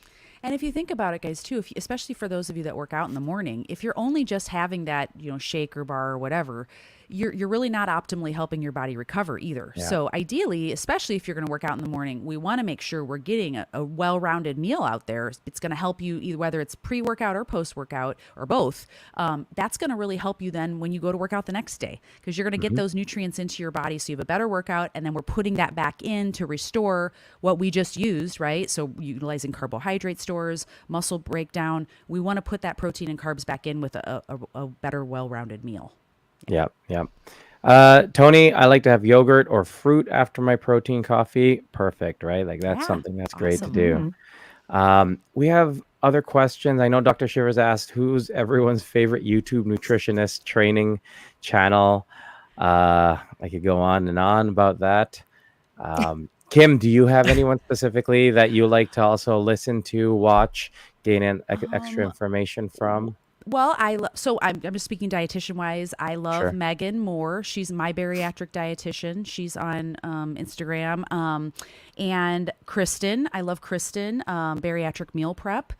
And if you think about it, guys, too, especially for those of you that work out in the morning, if you're only just having that, shake or bar or whatever, you're really not optimally helping your body recover either. Yeah. So ideally, especially if you're going to work out in the morning, we want to make sure we're getting a well-rounded meal out there. It's going to help you either, whether it's pre-workout or post-workout or both. That's going to really help you then when you go to work out the next day, because you're going to get those nutrients into your body so you have a better workout, and then we're putting that back in to restore what we just used, right? So utilizing carbohydrate stores, muscle breakdown. We want to put that protein and carbs back in with a better, well-rounded meal. Yep. Tony, I like to have yogurt or fruit after my protein coffee. Perfect, right? Like that's something that's great to do. We have other questions. I know Dr. Shivers asked, who's everyone's favorite YouTube nutritionist training channel? I could go on and on about that. Kim, do you have anyone specifically that you like to also listen to, watch, gain extra information from? Well, so I'm just speaking dietitian wise. I love Megan Moore. She's my bariatric dietitian. She's on Instagram. And Kristen, I love Kristen, bariatric meal prep.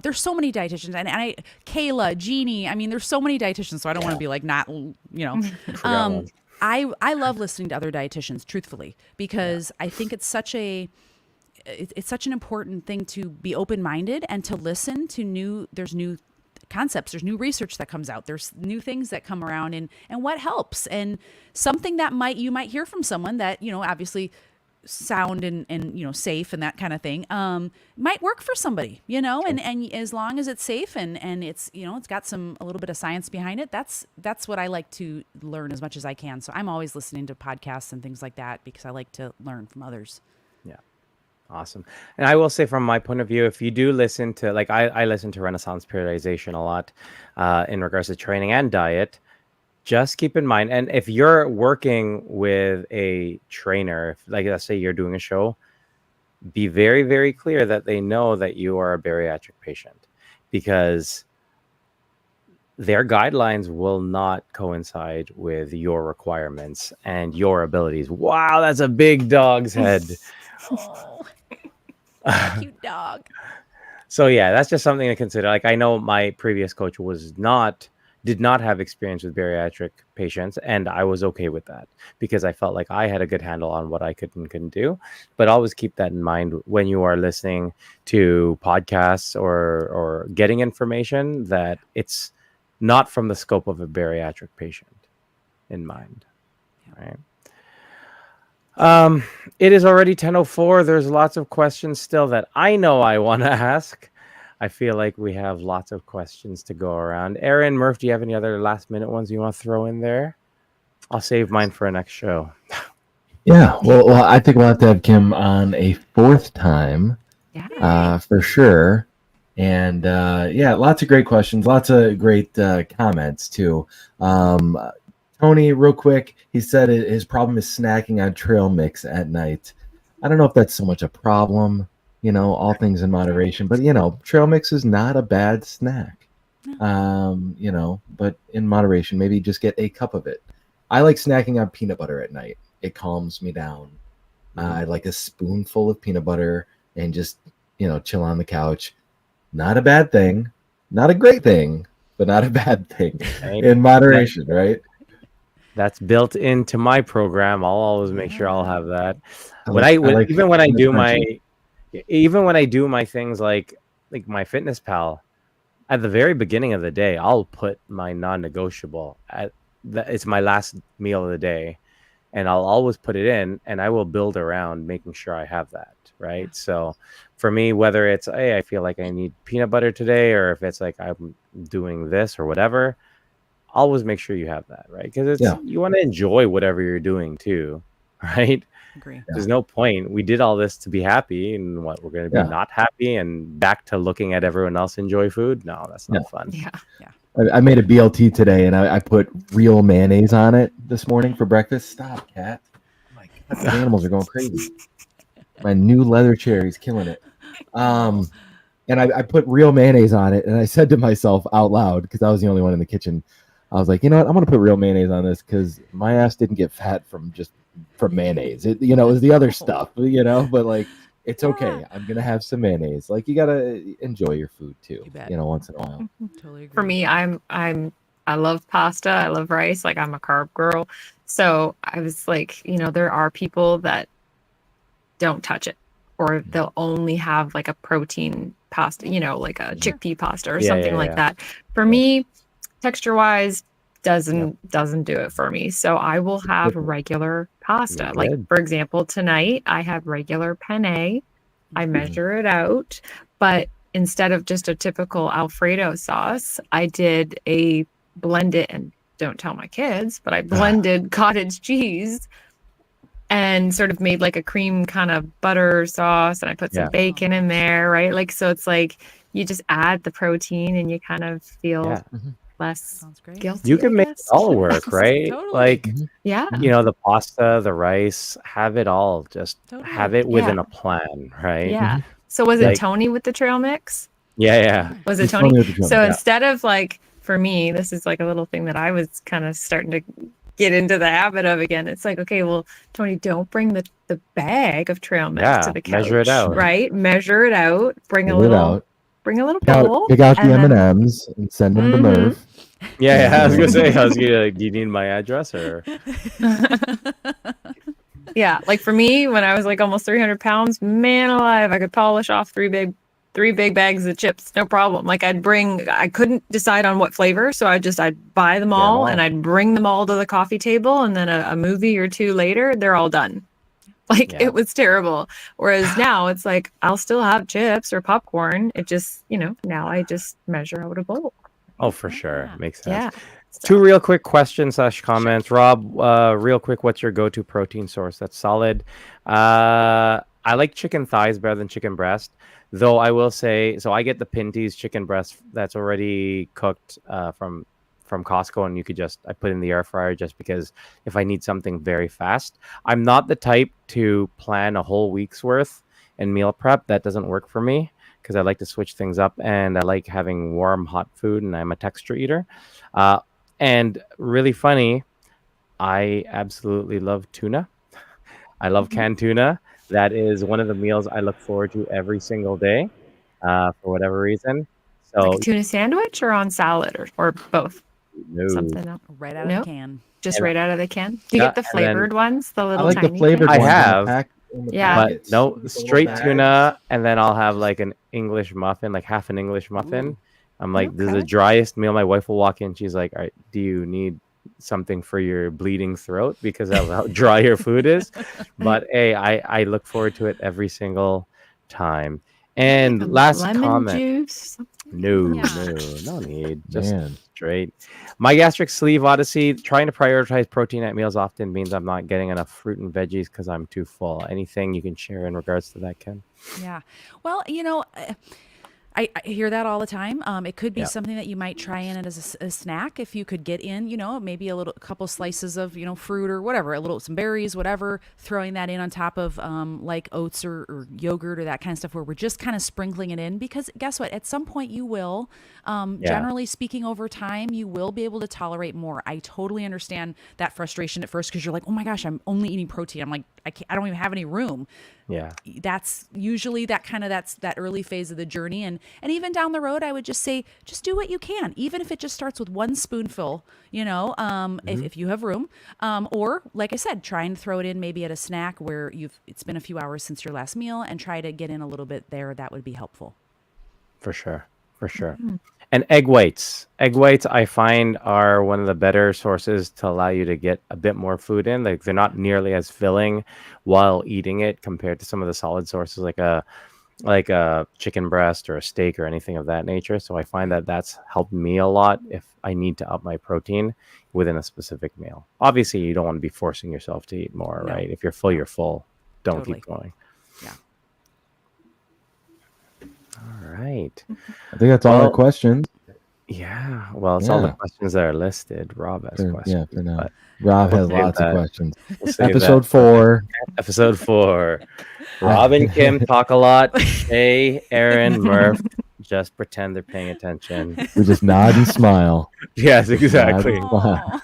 There's so many dietitians, and Kayla, Jeannie. I mean, there's so many dietitians. So I don't want to be like not, I love listening to other dietitians, truthfully, because I think it's such an important thing to be open-minded and to listen to there's new concepts, there's new research that comes out, there's new things that come around, and what helps, and something that you might hear from someone that, obviously sound and safe and that kind of thing, might work for somebody, and as long as it's safe and it's, it's got a little bit of science behind it, that's what I like to learn as much as I can. So I'm always listening to podcasts and things like that because I like to learn from others. Yeah. Awesome. And I will say from my point of view, if you do listen to, like I listen to Renaissance Periodization a lot in regards to training and diet, just keep in mind, and if you're working with a trainer, like let's say you're doing a show, be very, very clear that they know that you are a bariatric patient, because their guidelines will not coincide with your requirements and your abilities. Wow, that's a big dog's head. Cute dog. So yeah, that's just something to consider. Like I know my previous coach did not have experience with bariatric patients, and I was okay with that because I felt like I had a good handle on what I could and couldn't do. But always keep that in mind when you are listening to podcasts or getting information, that it's not from the scope of a bariatric patient in mind. Right. It is already 10:04. There's lots of questions still that I know I want to ask. I feel like we have lots of questions to go around. Aaron, Murph, do you have any other last minute ones you want to throw in there? I'll save mine for a next show. Yeah, well, I think we'll have to have Kim on a fourth time, for sure. And yeah, lots of great questions, lots of great comments too. Tony, real quick, he said his problem is snacking on trail mix at night. I don't know if that's so much a problem, all things in moderation, but trail mix is not a bad snack. But in moderation, maybe just get a cup of it. I like snacking on peanut butter at night. It calms me down. I like a spoonful of peanut butter and just, chill on the couch. Not a bad thing. Not a great thing, but not a bad thing. In moderation, right? That's built into my program. I'll always make sure I'll have that. Even when I do my things like my Fitness Pal, at the very beginning of the day, I'll put my non-negotiable it's my last meal of the day, and I'll always put it in, and I will build around making sure I have that, right? So for me, whether it's, hey, I feel like I need peanut butter today, or if it's like I'm doing this or whatever, always make sure you have that, right? Because you want to enjoy whatever you're doing too, right? Agree. There's no point. We did all this to be happy, and what, we're going to be not happy and back to looking at everyone else enjoy food? No, that's not fun. Yeah. I made a BLT today, and I put real mayonnaise on it this morning for breakfast. Stop, cat! Oh my God, the animals are going crazy. My new leather chair is killing it. And I put real mayonnaise on it, and I said to myself out loud, because I was the only one in the kitchen, I was like, you know what? I'm going to put real mayonnaise on this because my ass didn't get fat from mayonnaise. It was the other stuff, but like, it's okay. I'm going to have some mayonnaise. Like, you got to enjoy your food too, once in a while. Totally agree. For me, I love pasta. I love rice. Like, I'm a carb girl. So I was like, there are people that don't touch it, or they'll only have like a protein pasta, like a chickpea pasta or something like that. For me, texture wise, doesn't do it for me. So I will have regular pasta. Like, for example, tonight I have regular penne. I measure it out, but instead of just a typical Alfredo sauce, I did a blended, and don't tell my kids, but I blended cottage cheese and sort of made like a cream kind of butter sauce, and I put some bacon in there, right? Like, so it's like you just add the protein and you kind of feel less guilty. You can make it all work, right? Totally. Like, the pasta, the rice, have it all. Just have it within a plan, right? Yeah. So was it Tony with the trail mix? Yeah. Was it Tony? So instead of like, for me, this is like a little thing that I was kind of starting to get into the habit of again. It's like, okay, well, Tony, don't bring the bag of trail mix to the couch. Measure it out. Right? Measure it out. Bring a little bowl. Pick out the M&Ms and send them to Murph. Yeah, I was gonna say, do you need my address or? Yeah, like for me, when I was like almost 300 pounds, man alive, I could polish off three big bags of chips, no problem. Like I couldn't decide on what flavor, so I'd buy them all and I'd bring them all to the coffee table, and then a movie or two later, they're all done. Like, it was terrible. Whereas now it's like, I'll still have chips or popcorn. It just, now I just measure out a bowl. Oh, for sure. Makes sense. Yeah. Two real quick questions / comments. Rob, real quick, what's your go-to protein source? That's solid. I like chicken thighs better than chicken breast, though I will say, so I get the Pinty's chicken breast that's already cooked from Costco, and I put in the air fryer just because if I need something very fast. I'm not the type to plan a whole week's worth and meal prep. That doesn't work for me because I like to switch things up, and I like having warm, hot food, and I'm a texture eater. And really funny, I absolutely love tuna. I love canned tuna. That is one of the meals I look forward to every single day for whatever reason. So, like a tuna sandwich or on salad or both? No. Something else. Right out of the can. Just right out of the can. Do you get the flavored ones? The little tiny the flavored ones? ones. I have. Yeah. But no, straight tuna, and then I'll have like an English muffin, like half an English muffin. I'm like, this is the driest meal. My wife will walk in. She's like, all right, do you need something for your bleeding throat because of how dry your food is. But hey, I look forward to it every single time. And last lemon comment. juice. No, Yeah. no need. Just Man. straight. My gastric sleeve odyssey. Trying to prioritize protein at meals often means I'm not getting enough fruit and veggies because I'm too full. Anything you can share in regards to that, Ken? Yeah. Well, I hear that all the time. It could be Yeah. something that you might try in it as a snack if you could get in, maybe a couple slices of, fruit or whatever, some berries, whatever, throwing that in on top of like oats or yogurt or that kind of stuff where we're just kind of sprinkling it in because guess what? At some point you will, generally speaking over time, you will be able to tolerate more. I totally understand that frustration at first because you're like, oh my gosh, I'm only eating protein. I'm like, I don't even have any room. Yeah. That's usually that's that early phase of the journey. And even down the road, I would just say, just do what you can. Even if it just starts with one spoonful, if you have room, or like I said, try and throw it in maybe at a snack where it's been a few hours since your last meal and try to get in a little bit there. That would be helpful. For sure. And egg whites. Egg whites, I find, are one of the better sources to allow you to get a bit more food in. Like they're not nearly as filling while eating it compared to some of the solid sources like a chicken breast or a steak or anything of that nature. So I find that that's helped me a lot if I need to up my protein within a specific meal. Obviously, you don't want to be forcing yourself to eat more, No. right? If you're full, you're full. Don't Totally. keep going. Yeah. All right. I think that's all our Well, questions. Yeah. Well, it's all the Yeah. questions that are listed. Rob has questions. Yeah, for now. but Rob we'll has save lots that. of questions. We'll save Episode that. 4. Episode 4. Rob and Kim talk a lot. Shay, Aaron, Murph just pretend they're paying attention. We just nod and smile. Yes, exactly. Aw.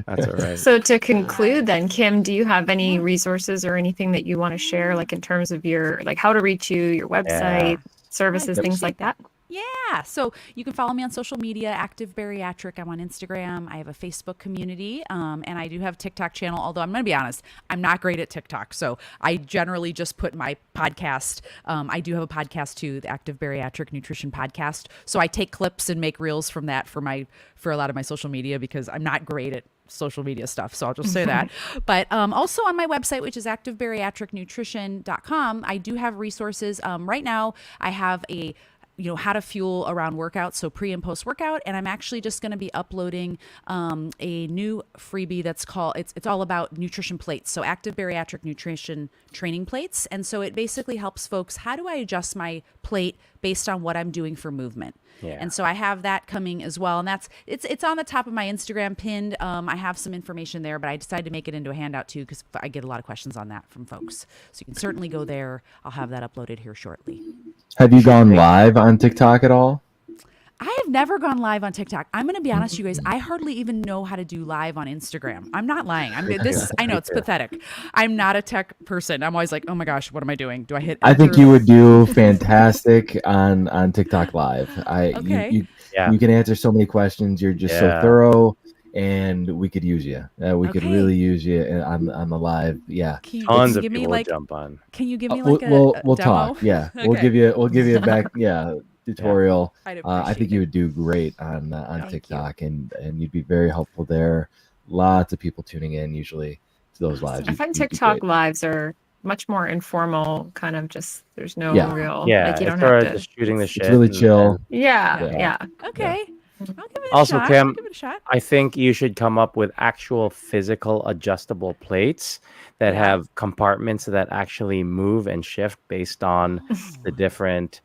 That's all right. So to conclude then, Kim, do you have any resources or anything that you want to share, like in terms of your, like how to reach you, your website, services, things like that? Yeah. So you can follow me on social media, Active Bariatric. I'm on Instagram. I have a Facebook community. And I do have a TikTok channel, although I'm going to be honest, I'm not great at TikTok. So I generally just put my podcast. I do have a podcast too, the Active Bariatric Nutrition Podcast. So I take clips and make reels from that for a lot of my social media because I'm not great at social media stuff. So I'll just say that. But also on my website, which is activebariatricnutrition.com, I do have resources. Right now I have a how to fuel around workouts, so pre and post workout, and I'm actually just going to be uploading a new freebie that's called it's all about nutrition plates, so Active Bariatric Nutrition Training Plates. And so it basically helps folks, how do I adjust my plate based on what I'm doing for movement. Yeah. And so I have that coming as well, and it's on the top of my Instagram pinned. I have some information there, but I decided to make it into a handout too because I get a lot of questions on that from folks, so you can certainly go there. I'll have that uploaded here shortly. Have you gone live on TikTok at all? I have never gone live on TikTok. I'm going to be honest, you guys. I hardly even know how to do live on Instagram. I'm not lying. I know it's pathetic. I'm not a tech person. I'm always like, oh my gosh, what am I doing? Do I hit? I think enter? you would do fantastic on TikTok Live. Okay. You Yeah. can answer so many questions. You're just so Yeah. thorough, and we could use you. We could Okay. really use you on the live. Yeah. Tons of give me people like? jump on. Can you give me We'll like a we'll demo? talk. Yeah. We'll Okay. give you a back tutorial. I'd I appreciate think you it. would do great on Thank you. TikTok, and you'd be very helpful there. Lots of people tuning in usually to those lives. I You'd- find you'd be TikTok great. lives are much more informal, kind of just there's no Yeah. real Yeah, like you don't it's sort have of to. just shooting the shit. It's really and chill. then- Yeah, Yeah. yeah. Okay. I'll give it a Also, shot. Kim, I'll give it a shot. I think you should come up with actual physical adjustable plates that Yeah. have compartments that actually move and shift based on the different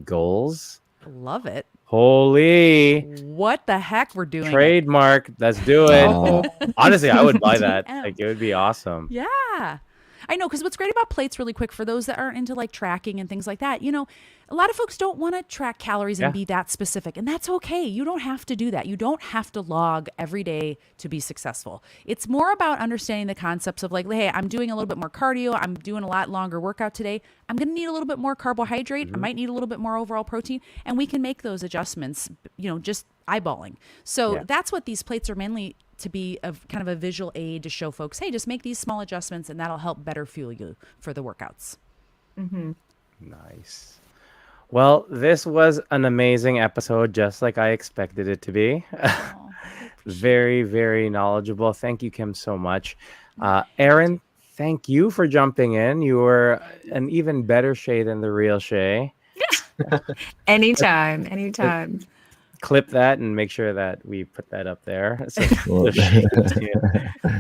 goals. Love it. Holy What the heck? We're doing it. trademark. Let's do it. Oh. Honestly, I would buy that. DM. Like it would be awesome. Yeah. I know, because what's great about plates, really quick, for those that aren't into like tracking and things like that, a lot of folks don't want to track calories and Yeah. be that specific, and that's okay. You don't have to do that. You don't have to log every day to be successful. It's more about understanding the concepts of like, hey, I'm doing a little bit more cardio. I'm doing a lot longer workout today. I'm going to need a little bit more carbohydrate. I might need a little bit more overall protein, and we can make those adjustments, just eyeballing. So Yeah. that's what these plates are mainly to be kind of a visual aid to show folks, hey, just make these small adjustments and that'll help better fuel you for the workouts. Nice. Well, this was an amazing episode, just like I expected it to be. Very, very knowledgeable. Thank you, Kim, so much. Aaron, thank you for jumping in. You were an even better Shea than the real Shea. Anytime. Clip that and make sure that we put that up there. So Well,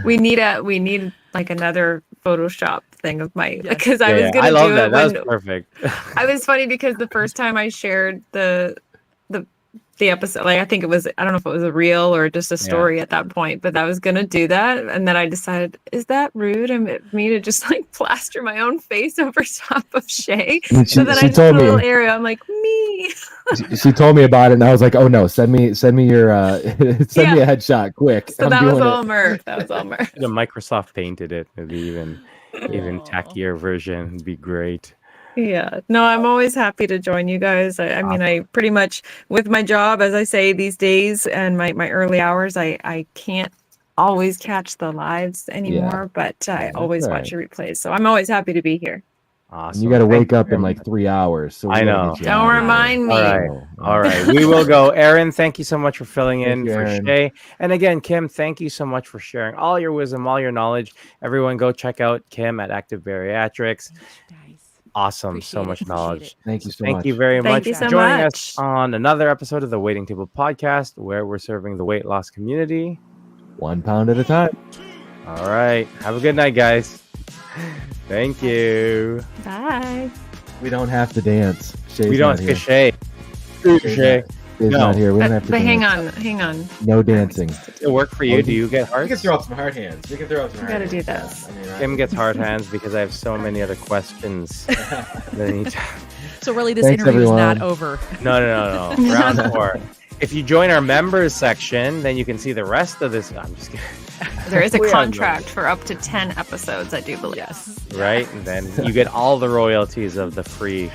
We need like another Photoshop thing of my because I was I gonna love do that. it That when was perfect. I was funny because the first time I shared the episode, like I think it was, I don't know if it was a reel or just a story at that point, but I was gonna do that, and then I decided, is that rude of me to just like plaster my own face over top of Shea? And So then I just put a little area. I'm like, me. she told me about it, and I was like, "Oh no, send me your send me a headshot quick." So that was all Murph. That was all Murph. The Microsoft painted it. Maybe even tackier version would be great. Yeah, no, I'm always happy to join you guys. I mean, I pretty much, with my job, as I say these days, and my early hours, I can't always catch the lives anymore, but I always watch your replays. So I'm always happy to be here. Awesome. You got to wake up in like 3 hours. So I know. Don't remind me. All right. We will go. Aaron, thank you so much for filling in for Aaron. Shea. And again, Kim, thank you so much for sharing all your wisdom, all your knowledge. Everyone go check out Kim at Active Bariatrics. Awesome. Appreciate so it. much Appreciate knowledge. it. Thank you so Thank much. you very Thank much you for so joining much. us on another episode of the Waiting Table Podcast, where we're serving the weight loss community 1 pound at a time. All right. Have a good night, guys. Thank you. Bye. We don't have to dance. Shay's We don't not here. Shea. Shea. Shay's No. not here. We don't have to But dance. hang on. No dancing. It work for you? Do you get We can hearts? throw up some hard hands. We can throw up some You hard gotta hands. do this. I mean, Kim gets hard hands because I have so many other questions. that I need to- So really, this Thanks, interview is not everyone. over. No. Round 4. If you join our members section, then you can see the rest of this. I'm just kidding. There is a We are contract for up to 10 episodes, I do believe. Yes. Right? And then you get all the royalties of the free.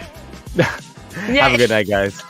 Have a good night, guys.